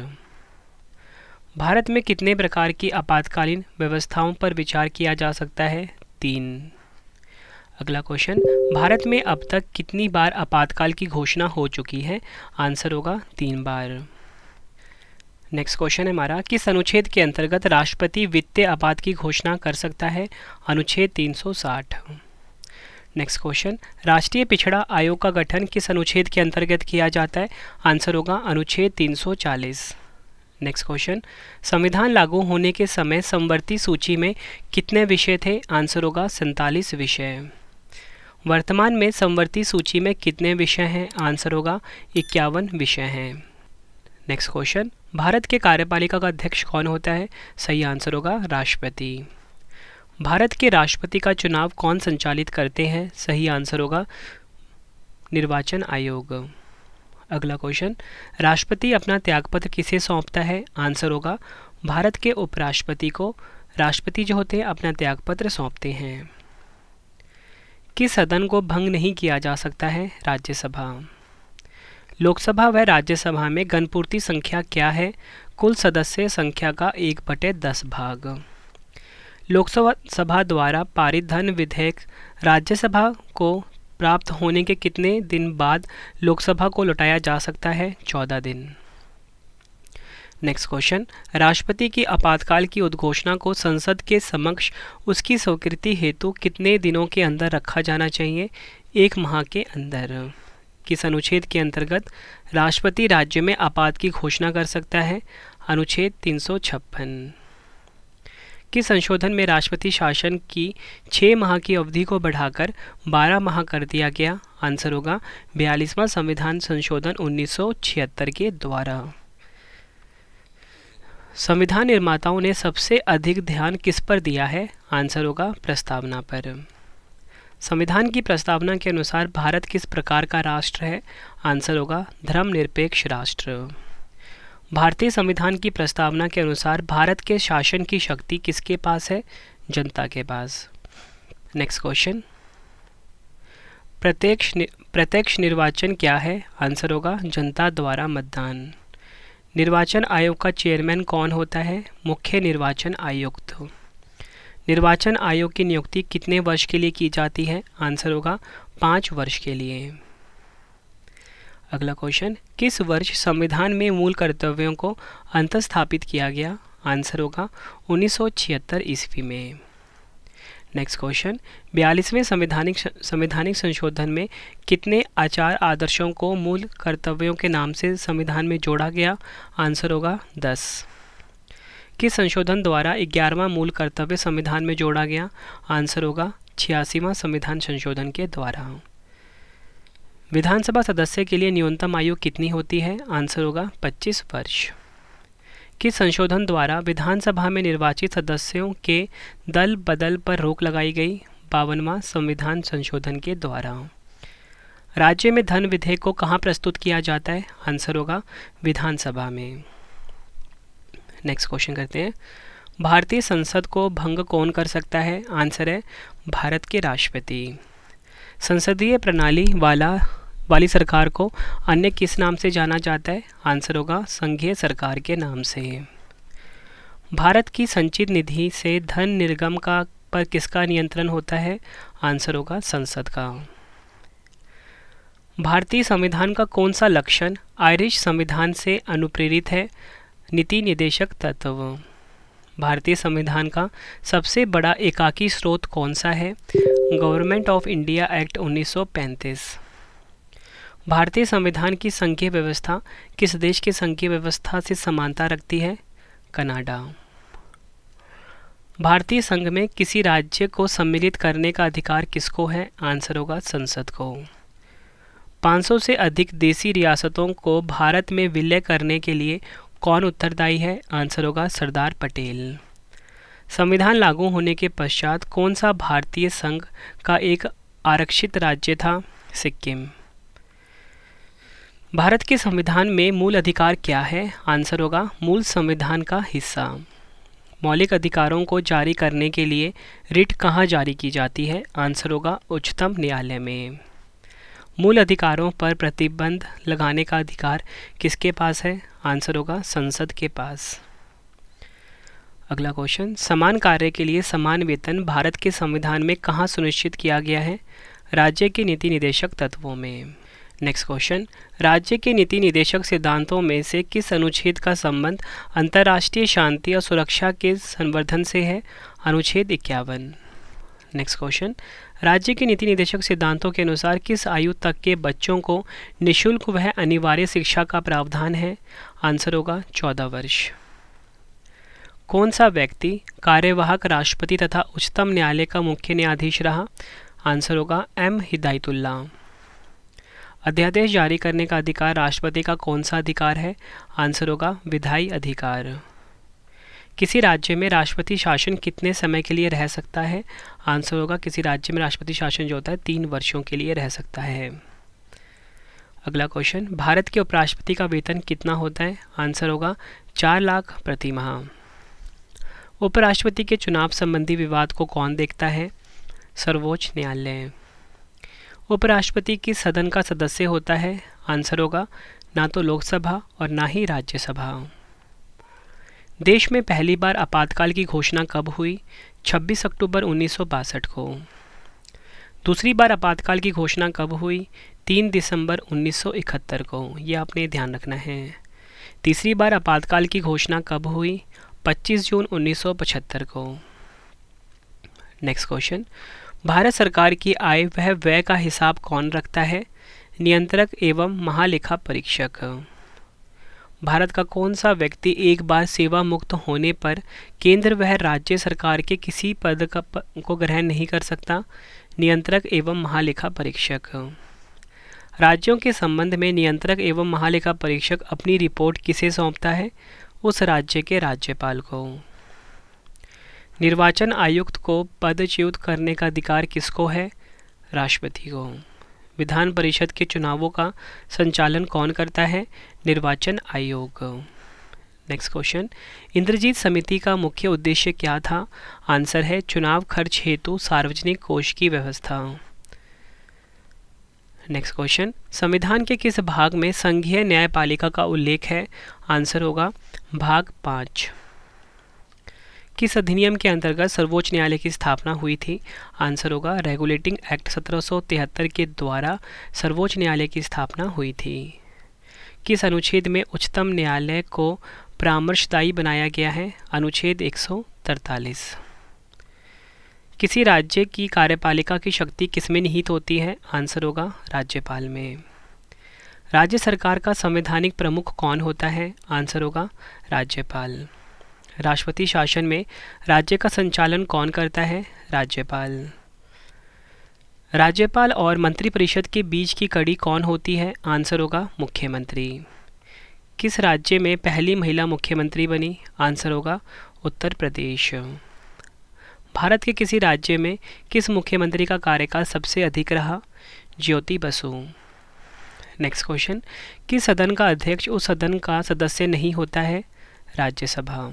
भारत में कितने प्रकार की आपातकालीन व्यवस्थाओं पर विचार किया जा सकता है? 3। अगला क्वेश्चन, भारत में अब तक कितनी बार आपातकाल की घोषणा हो चुकी है? आंसर होगा 3 बार। नेक्स्ट क्वेश्चन है हमारा, किस अनुच्छेद के अंतर्गत राष्ट्रपति वित्तीय आपात की घोषणा कर सकता है? अनुच्छेद 360। नेक्स्ट क्वेश्चन, राष्ट्रीय पिछड़ा आयोग का गठन किस अनुच्छेद के अंतर्गत किया जाता है? आंसर होगा अनुच्छेद 340। नेक्स्ट क्वेश्चन, संविधान लागू होने के समय समवर्ती सूची में कितने विषय थे? आंसर होगा 47 विषय। वर्तमान में समवर्ती सूची में कितने विषय हैं? आंसर होगा 51 विषय हैं। नेक्स्ट क्वेश्चन, भारत के कार्यपालिका का अध्यक्ष कौन होता है? सही आंसर होगा राष्ट्रपति। भारत के राष्ट्रपति का चुनाव कौन संचालित करते हैं? सही आंसर होगा निर्वाचन आयोग। अगला क्वेश्चन, राष्ट्रपति अपना त्यागपत्र किसे सौंपता है? आंसर होगा भारत के उपराष्ट्रपति को राष्ट्रपति जो होते हैं अपना त्यागपत्र सौंपते हैं। किस सदन को भंग नहीं किया जा सकता है? राज्यसभा। लोकसभा व राज्यसभा में गणपूर्ति संख्या क्या है? कुल सदस्य संख्या का 1/10 भाग। लोकसभा द्वारा पारित धन विधेयक राज्यसभा को प्राप्त होने के कितने दिन बाद लोकसभा को लौटाया जा सकता है? 14 दिन। नेक्स्ट क्वेश्चन, राष्ट्रपति की आपातकाल की उद्घोषणा को संसद के समक्ष उसकी स्वीकृति हेतु कितने दिनों के अंदर रखा जाना चाहिए? 1 माह के अंदर। किस अनुच्छेद के अंतर्गत राष्ट्रपति राज्य में आपात की घोषणा कर सकता है? अनुच्छेद 356। किस संशोधन में राष्ट्रपति शासन की 6 माह की अवधि को बढ़ाकर 12 माह कर दिया गया? आंसर होगा 42वां संविधान संशोधन 1976 के द्वारा। संविधान निर्माताओं ने सबसे अधिक ध्यान किस पर दिया है? आंसर होगा प्रस्तावना पर। संविधान की प्रस्तावना के अनुसार भारत किस प्रकार का राष्ट्र है? आंसर होगा धर्मनिरपेक्ष राष्ट्र। भारतीय संविधान की प्रस्तावना के अनुसार भारत के शासन की शक्ति किसके पास है? जनता के पास। नेक्स्ट क्वेश्चन, प्रत्यक्ष निर्वाचन क्या है? आंसर होगा जनता द्वारा मतदान। निर्वाचन आयोग का चेयरमैन कौन होता है? मुख्य निर्वाचन आयुक्त। निर्वाचन आयोग की नियुक्ति कितने वर्ष के लिए की जाती है? आंसर होगा 5 वर्ष के लिए। अगला क्वेश्चन, किस वर्ष संविधान में मूल कर्तव्यों को अंतःस्थापित किया गया? आंसर होगा 1976 ईस्वी में। नेक्स्ट क्वेश्चन, 42वें संवैधानिक संशोधन में कितने आचार आदर्शों को मूल कर्तव्यों के नाम से संविधान में जोड़ा गया? आंसर होगा 10। किस संशोधन द्वारा 11वां मूल कर्तव्य संविधान में जोड़ा गया? आंसर होगा 86वां संविधान संशोधन के द्वारा। विधानसभा सदस्य के लिए न्यूनतम आयु कितनी होती है? आंसर होगा 25 वर्ष। किस संशोधन द्वारा विधानसभा में निर्वाचित सदस्यों के दल बदल पर रोक लगाई गई? 52वां संविधान संशोधन के द्वारा। राज्य में धन विधेयक को कहाँ प्रस्तुत किया जाता है? आंसर होगा विधानसभा में। नेक्स्ट क्वेश्चन करते हैं, भारतीय संसद को भंग कौन कर सकता है? आंसर है भारत के राष्ट्रपति। संसदीय प्रणाली वाली सरकार को अन्य किस नाम से जाना जाता है? आंसर होगा संघीय सरकार के नाम से। भारत की संचित निधि से धन निर्गम पर किसका नियंत्रण होता है? आंसर होगा संसद का। भारतीय संविधान का कौन सा लक्षण आयरिश संविधान से अनुप्रेरित है? नीति निदेशक तत्व। भारतीय संविधान का सबसे बड़ा एकाकी स्रोत कौन सा है? Government of India act 1935। भारतीय संविधान की संघीय व्यवस्था किस देश की संघीय व्यवस्था से समानता रखती है? कनाडा। भारतीय संघ में किसी राज्य को सम्मिलित करने का अधिकार किसको है? आंसर होगा संसद को। 500 से अधिक देसी रियासतों को भारत में विलय करने के लिए कौन उत्तरदायी है? आंसर होगा सरदार पटेल। संविधान लागू होने के पश्चात कौन सा भारतीय संघ का एक आरक्षित राज्य था? सिक्किम। भारत के संविधान में मूल अधिकार क्या है? आंसर होगा मूल संविधान का हिस्सा। मौलिक अधिकारों को जारी करने के लिए रिट कहाँ जारी की जाती है? आंसर होगा उच्चतम न्यायालय में। मूल अधिकारों पर प्रतिबंध लगाने का अधिकार किसके पास है? आंसर होगा संसद के पास। अगला क्वेश्चन, समान कार्य के लिए समान वेतन भारत के संविधान में कहाँ सुनिश्चित किया गया है? राज्य के नीति निदेशक तत्वों में। नेक्स्ट क्वेश्चन, राज्य के नीति निदेशक सिद्धांतों में से किस अनुच्छेद का संबंध अंतर्राष्ट्रीय शांति और सुरक्षा के संवर्धन से है? अनुच्छेद 51। नेक्स्ट क्वेश्चन, राज्य के नीति निदेशक सिद्धांतों के अनुसार किस आयु तक के बच्चों को निःशुल्क व अनिवार्य शिक्षा का प्रावधान है? आंसर होगा 14 वर्ष। कौन सा व्यक्ति कार्यवाहक राष्ट्रपति तथा उच्चतम न्यायालय का मुख्य न्यायाधीश रहा? आंसर होगा एम हिदायतुल्ला। अध्यादेश जारी करने का अधिकार राष्ट्रपति का कौन सा अधिकार है? आंसर होगा विधायी अधिकार। किसी राज्य में राष्ट्रपति शासन कितने समय के लिए रह सकता है? आंसर होगा किसी राज्य में राष्ट्रपति शासन जो होता है 3 वर्षों के लिए रह सकता है। अगला क्वेश्चन, भारत के उपराष्ट्रपति का वेतन कितना होता है? आंसर होगा 4 लाख प्रति माह। उपराष्ट्रपति के चुनाव संबंधी विवाद को कौन देखता है? सर्वोच्च न्यायालय। उपराष्ट्रपति किस सदन का सदस्य होता है? आंसर होगा ना तो लोकसभा और ना ही राज्यसभा। देश में पहली बार आपातकाल की घोषणा कब हुई? 26 अक्टूबर 1962 को। दूसरी बार आपातकाल की घोषणा कब हुई? 3 दिसंबर 1971 को। यह आपने ध्यान रखना है। तीसरी बार आपातकाल की घोषणा कब हुई? 25 जून 1975 को। नेक्स्ट क्वेश्चन, भारत सरकार की आय वह व्यय का हिसाब कौन रखता है? नियंत्रक एवं महालेखा परीक्षक। भारत का कौन सा व्यक्ति एक बार सेवा मुक्त होने पर केंद्र वह राज्य सरकार के किसी पद को ग्रहण नहीं कर सकता? नियंत्रक एवं महालेखा परीक्षक। राज्यों के संबंध में नियंत्रक एवं महालेखा परीक्षक अपनी रिपोर्ट किसे सौंपता है? उस राज्य के राज्यपाल को। निर्वाचन आयुक्त को पदच्युत करने का अधिकार किसको है? राष्ट्रपति को। विधान परिषद के चुनावों का संचालन कौन करता है? निर्वाचन आयोग। नेक्स्ट क्वेश्चन, इंद्रजीत समिति का मुख्य उद्देश्य क्या था? आंसर है चुनाव खर्च हेतु सार्वजनिक कोष की व्यवस्था। नेक्स्ट क्वेश्चन, संविधान के किस भाग में संघीय न्यायपालिका का उल्लेख है? आंसर होगा भाग 5। किस अधिनियम के अंतर्गत सर्वोच्च न्यायालय की स्थापना हुई थी? आंसर होगा रेगुलेटिंग एक्ट 1773 के द्वारा सर्वोच्च न्यायालय की स्थापना हुई थी। किस अनुच्छेद में उच्चतम न्यायालय को परामर्शदायी बनाया गया है? अनुच्छेद 143। किसी राज्य की कार्यपालिका की शक्ति किसमें निहित होती है? आंसर होगा राज्यपाल में। राज्य सरकार का संवैधानिक प्रमुख कौन होता है? आंसर होगा राज्यपाल। राष्ट्रपति शासन में राज्य का संचालन कौन करता है? राज्यपाल। राज्यपाल और मंत्रिपरिषद के बीच की कड़ी कौन होती है? आंसर होगा मुख्यमंत्री। किस राज्य में पहली महिला मुख्यमंत्री बनी? आंसर होगा उत्तर प्रदेश। भारत के किसी राज्य में किस मुख्यमंत्री का कार्यकाल सबसे अधिक रहा? ज्योति बसु। नेक्स्ट क्वेश्चन, किस सदन का अध्यक्ष उस सदन का सदस्य नहीं होता है? राज्यसभा।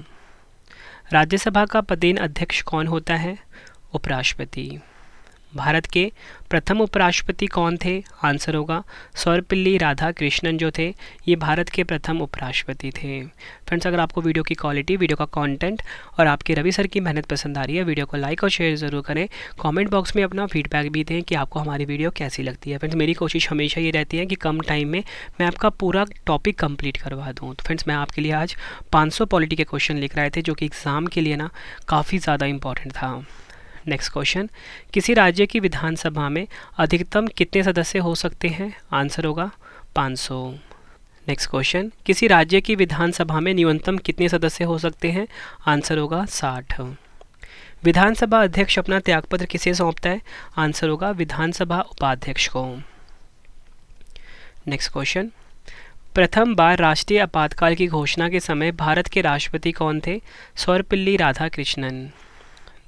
राज्यसभा का पदेन अध्यक्ष कौन होता है? उपराष्ट्रपति। भारत के प्रथम उपराष्ट्रपति कौन थे? आंसर होगा सर्वपल्ली राधाकृष्णन जो थे, ये भारत के प्रथम उपराष्ट्रपति थे। फ्रेंड्स, अगर आपको वीडियो की क्वालिटी, वीडियो का कंटेंट और आपके रवि सर की मेहनत पसंद आ रही है, वीडियो को लाइक और शेयर ज़रूर करें। कमेंट बॉक्स में अपना फीडबैक भी दें कि आपको हमारी वीडियो कैसी लगती है। फ्रेंड्स, मेरी कोशिश हमेशा ये रहती है कि कम टाइम में मैं आपका पूरा टॉपिक कंप्लीट करवा दूँ। तो फ्रेंड्स, मैं आपके लिए आज 500 पॉलिटी के क्वेश्चन लिख रहे थे, जो कि एग्ज़ाम के लिए ना काफ़ी ज़्यादा इंपॉर्टेंट था। नेक्स्ट क्वेश्चन, किसी राज्य की विधानसभा में अधिकतम कितने सदस्य हो सकते हैं? आंसर होगा 500। नेक्स्ट क्वेश्चन, किसी राज्य की विधानसभा में न्यूनतम कितने सदस्य हो सकते हैं? आंसर होगा 60। विधानसभा अध्यक्ष अपना त्यागपत्र किसे सौंपता है? आंसर होगा विधानसभा उपाध्यक्ष को। नेक्स्ट क्वेश्चन, प्रथम बार राष्ट्रीय आपातकाल की घोषणा के समय भारत के राष्ट्रपति कौन थे? सर्वपल्ली राधाकृष्णन।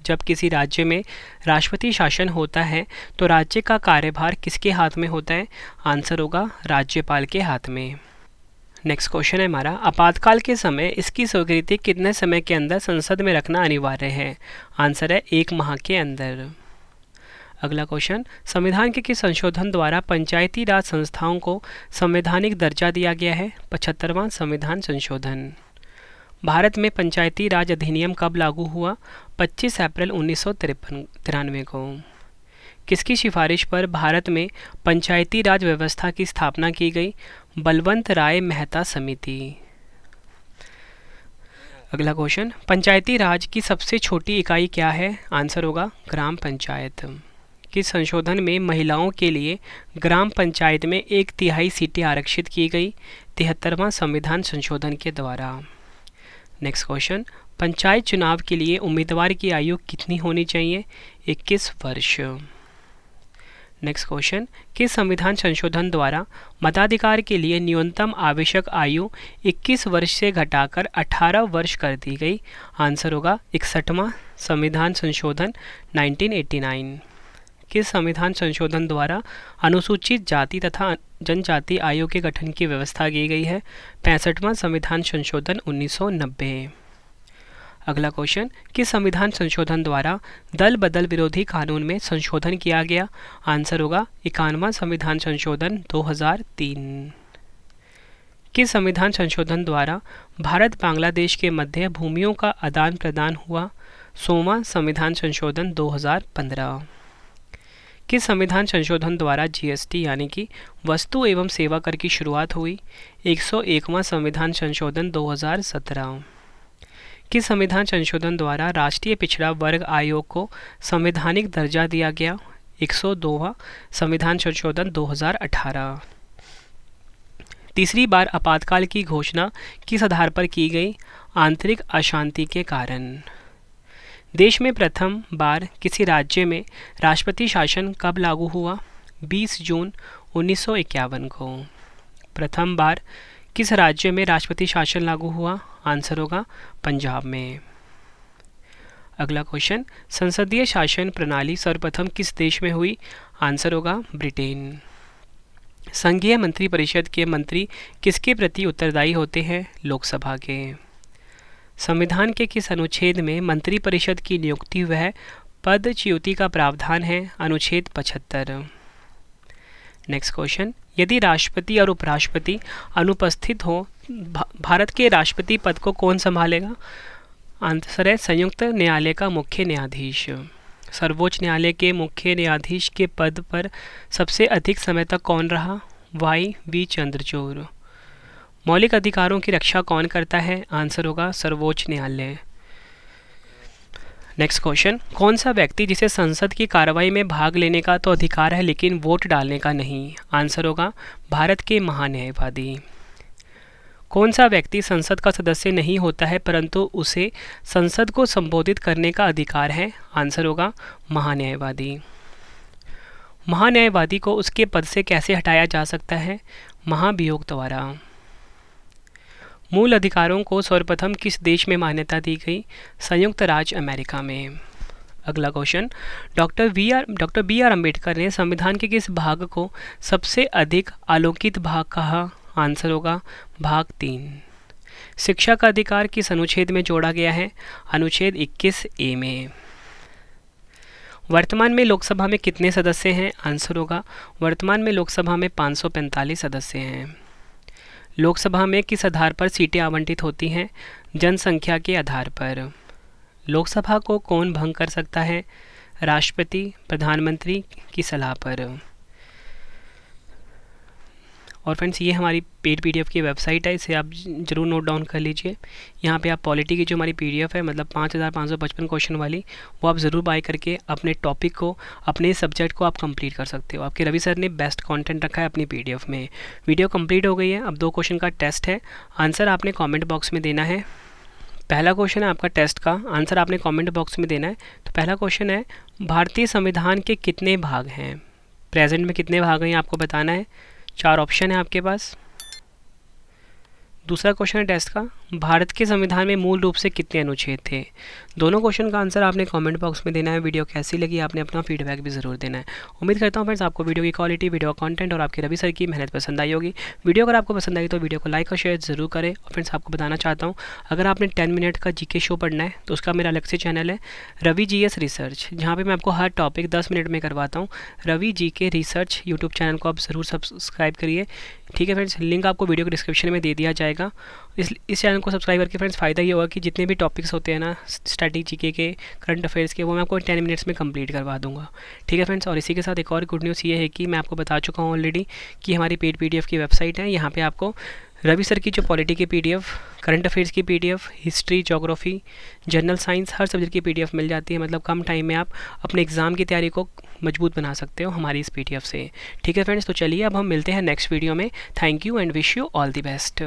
जब किसी राज्य में राष्ट्रपति शासन होता है तो राज्य का कार्यभार किसके हाथ में होता है? आंसर होगा राज्यपाल के हाथ में। नेक्स्ट क्वेश्चन है हमारा, आपातकाल के समय इसकी स्वीकृति कितने समय के अंदर संसद में रखना अनिवार्य है? आंसर है 1 माह के अंदर। अगला क्वेश्चन, संविधान के किस संशोधन द्वारा पंचायती राज संस्थाओं को संवैधानिक दर्जा दिया गया है? 75वां संविधान संशोधन। भारत में पंचायती राज अधिनियम कब लागू हुआ? 25 अप्रैल 1993 को। किसकी सिफारिश पर भारत में पंचायती राज व्यवस्था की स्थापना की गई? बलवंत राय मेहता समिति। अगला क्वेश्चन, पंचायती राज की सबसे छोटी इकाई क्या है? आंसर होगा ग्राम पंचायत। किस संशोधन में महिलाओं के लिए ग्राम पंचायत में 1/3 सीटें आरक्षित की गई? 73वां संविधान संशोधन के द्वारा। नेक्स्ट क्वेश्चन, पंचायत चुनाव के लिए उम्मीदवार की आयु कितनी होनी चाहिए? 21 वर्ष। नेक्स्ट क्वेश्चन, किस संविधान संशोधन द्वारा मताधिकार के लिए न्यूनतम आवश्यक आयु 21 वर्ष से घटाकर 18 वर्ष कर दी गई? आंसर होगा 61वां संविधान संशोधन 1989। किस संविधान संशोधन द्वारा अनुसूचित जाति तथा जनजाति आयोग के गठन की व्यवस्था की गई है? 65वां संविधान संशोधन 1990। अगला क्वेश्चन, किस संविधान संशोधन द्वारा दल बदल विरोधी कानून में संशोधन किया गया? आंसर होगा 51वां संविधान संशोधन 2003। किस संविधान संशोधन द्वारा भारत बांग्लादेश के मध्य भूमियों का आदान प्रदान हुआ? 100वां संविधान संशोधन 2015। किस संविधान संशोधन द्वारा जीएसटी यानी कि वस्तु एवं सेवा कर की शुरुआत हुई? 101वां संविधान संशोधन 2017। किस संविधान संशोधन द्वारा राष्ट्रीय पिछड़ा वर्ग आयोग को संवैधानिक दर्जा दिया गया? 102वां संविधान संशोधन 2018। तीसरी बार आपातकाल की घोषणा किस आधार पर की गई? आंतरिक अशांति के कारण। देश में प्रथम बार किसी राज्य में राष्ट्रपति शासन कब लागू हुआ? 20 जून 1951 को। प्रथम बार किस राज्य में राष्ट्रपति शासन लागू हुआ? आंसर होगा पंजाब में। अगला क्वेश्चन, संसदीय शासन प्रणाली सर्वप्रथम किस देश में हुई? आंसर होगा ब्रिटेन। संघीय मंत्रिपरिषद के मंत्री किसके प्रति उत्तरदायी होते हैं? लोकसभा के। संविधान के किस अनुच्छेद में मंत्रिपरिषद की नियुक्ति वह पदच्युति का प्रावधान है? अनुच्छेद 75। नेक्स्ट क्वेश्चन, यदि राष्ट्रपति और उपराष्ट्रपति अनुपस्थित हो भारत के राष्ट्रपति पद को कौन संभालेगा? आंसर है संयुक्त न्यायालय का मुख्य न्यायाधीश। सर्वोच्च न्यायालय के मुख्य न्यायाधीश के पद पर सबसे अधिक समय तक कौन रहा? Y V Chandrachud. मौलिक अधिकारों की रक्षा कौन करता है? आंसर होगा सर्वोच्च न्यायालय। नेक्स्ट क्वेश्चन, कौन सा व्यक्ति जिसे संसद की कार्रवाई में भाग लेने का तो अधिकार है लेकिन वोट डालने का नहीं? आंसर होगा भारत के महान्यायवादी। कौन सा व्यक्ति संसद का सदस्य नहीं होता है परंतु उसे संसद को संबोधित करने का अधिकार है? आंसर होगा महान्यायवादी। महान्यायवादी को उसके पद से कैसे हटाया जा सकता है? महाभियोग द्वारा। मूल अधिकारों को सर्वप्रथम किस देश में मान्यता दी गई? संयुक्त राज्य अमेरिका में। अगला question, doctor B R Ambedkar ने संविधान के किस भाग को सबसे अधिक आलोकित भाग कहा? आंसर होगा भाग 3। शिक्षा का अधिकार किस अनुच्छेद में जोड़ा गया है? अनुच्छेद 21A में। वर्तमान में लोकसभा में कितने सदस्य हैं? आंसर होगा वर्तमान में लोकसभा में 545 सदस्य हैं। लोकसभा में किस आधार पर सीटें आवंटित होती हैं? जनसंख्या के आधार पर। लोकसभा को कौन भंग कर सकता है? राष्ट्रपति, प्रधानमंत्री की सलाह पर। और फ्रेंड्स, ये हमारी पेड पीडीएफ की वेबसाइट है, इसे आप ज़रूर नोट डाउन कर लीजिए। यहाँ पे आप पॉलिटी की जो हमारी पीडीएफ है, मतलब 5555 क्वेश्चन वाली, वो आप ज़रूर बाय करके अपने टॉपिक को, अपने सब्जेक्ट को आप कंप्लीट कर सकते हो। आपके रवि सर ने बेस्ट कंटेंट रखा है अपनी पीडीएफ में। वीडियो कंप्लीट हो गई है। अब 2 क्वेश्चन का टेस्ट है, आंसर आपने कॉमेंट बॉक्स में देना है। पहला क्वेश्चन है आपका टेस्ट का, आंसर आपने कॉमेंट बॉक्स में देना है। तो पहला क्वेश्चन है, भारतीय संविधान के कितने भाग हैं? प्रेजेंट में कितने भाग हैं आपको बताना है। 4 ऑप्शन है आपके पास। दूसरा क्वेश्चन है टेस्ट का, भारत के संविधान में मूल रूप से कितने अनुच्छेद थे? दोनों क्वेश्चन का आंसर आपने कमेंट बॉक्स में देना है। वीडियो कैसी लगी आपने अपना फीडबैक भी ज़रूर देना है। उम्मीद करता हूँ फ्रेंड्स आपको वीडियो की क्वालिटी, वीडियो कंटेंट और आपके रवि सर की मेहनत पसंद आई होगी। वीडियो अगर आपको पसंद आई तो वीडियो को लाइक और शेयर ज़रूर करें। और फ्रेंड्स आपको बताना चाहता हूँ, अगर आपने 10 मिनट का जीके शो पढ़ना है तो उसका मेरा अलग से चैनल है रवि GS रिसर्च, जहाँ पर मैं आपको हर टॉपिक 10 मिनट में करवाता हूँ। Ravi GK research YouTube channel को आप ज़रूर सब्सक्राइब करिए, ठीक है फ्रेंड्स। लिंक आपको वीडियो के डिस्क्रिप्शन में दे दिया जाएगा। इस चैनल को सब्सक्राइब करके फ्रेंड्स फ़ायदा ये होगा कि जितने भी टॉपिक्स होते हैं ना, स्टैटिक जीके के, करंट अफेयर्स के, वो मैं आपको 10 मिनट्स में कंप्लीट करवा दूंगा, ठीक है फ्रेंड्स। और इसी के साथ एक और गुड न्यूज़ ये है कि मैं आपको बता चुका हूँ ऑलरेडी कि हमारी पेड पीडीएफ की वेबसाइट है। यहाँ पे आपको रवि सर की जो पॉलिटी की पीडीएफ, करंट अफेयर्स की PDF, history, geography, general science, हर सब्जेक्ट की पीडीएफ मिल जाती है। मतलब कम टाइम में आप अपने एग्ज़ाम की तैयारी को मजबूत बना सकते हो हमारी इस पीडीएफ से, ठीक है फ्रेंड्स। तो चलिए अब हम मिलते हैं नेक्स्ट वीडियो में। Thank you and wish you all the best.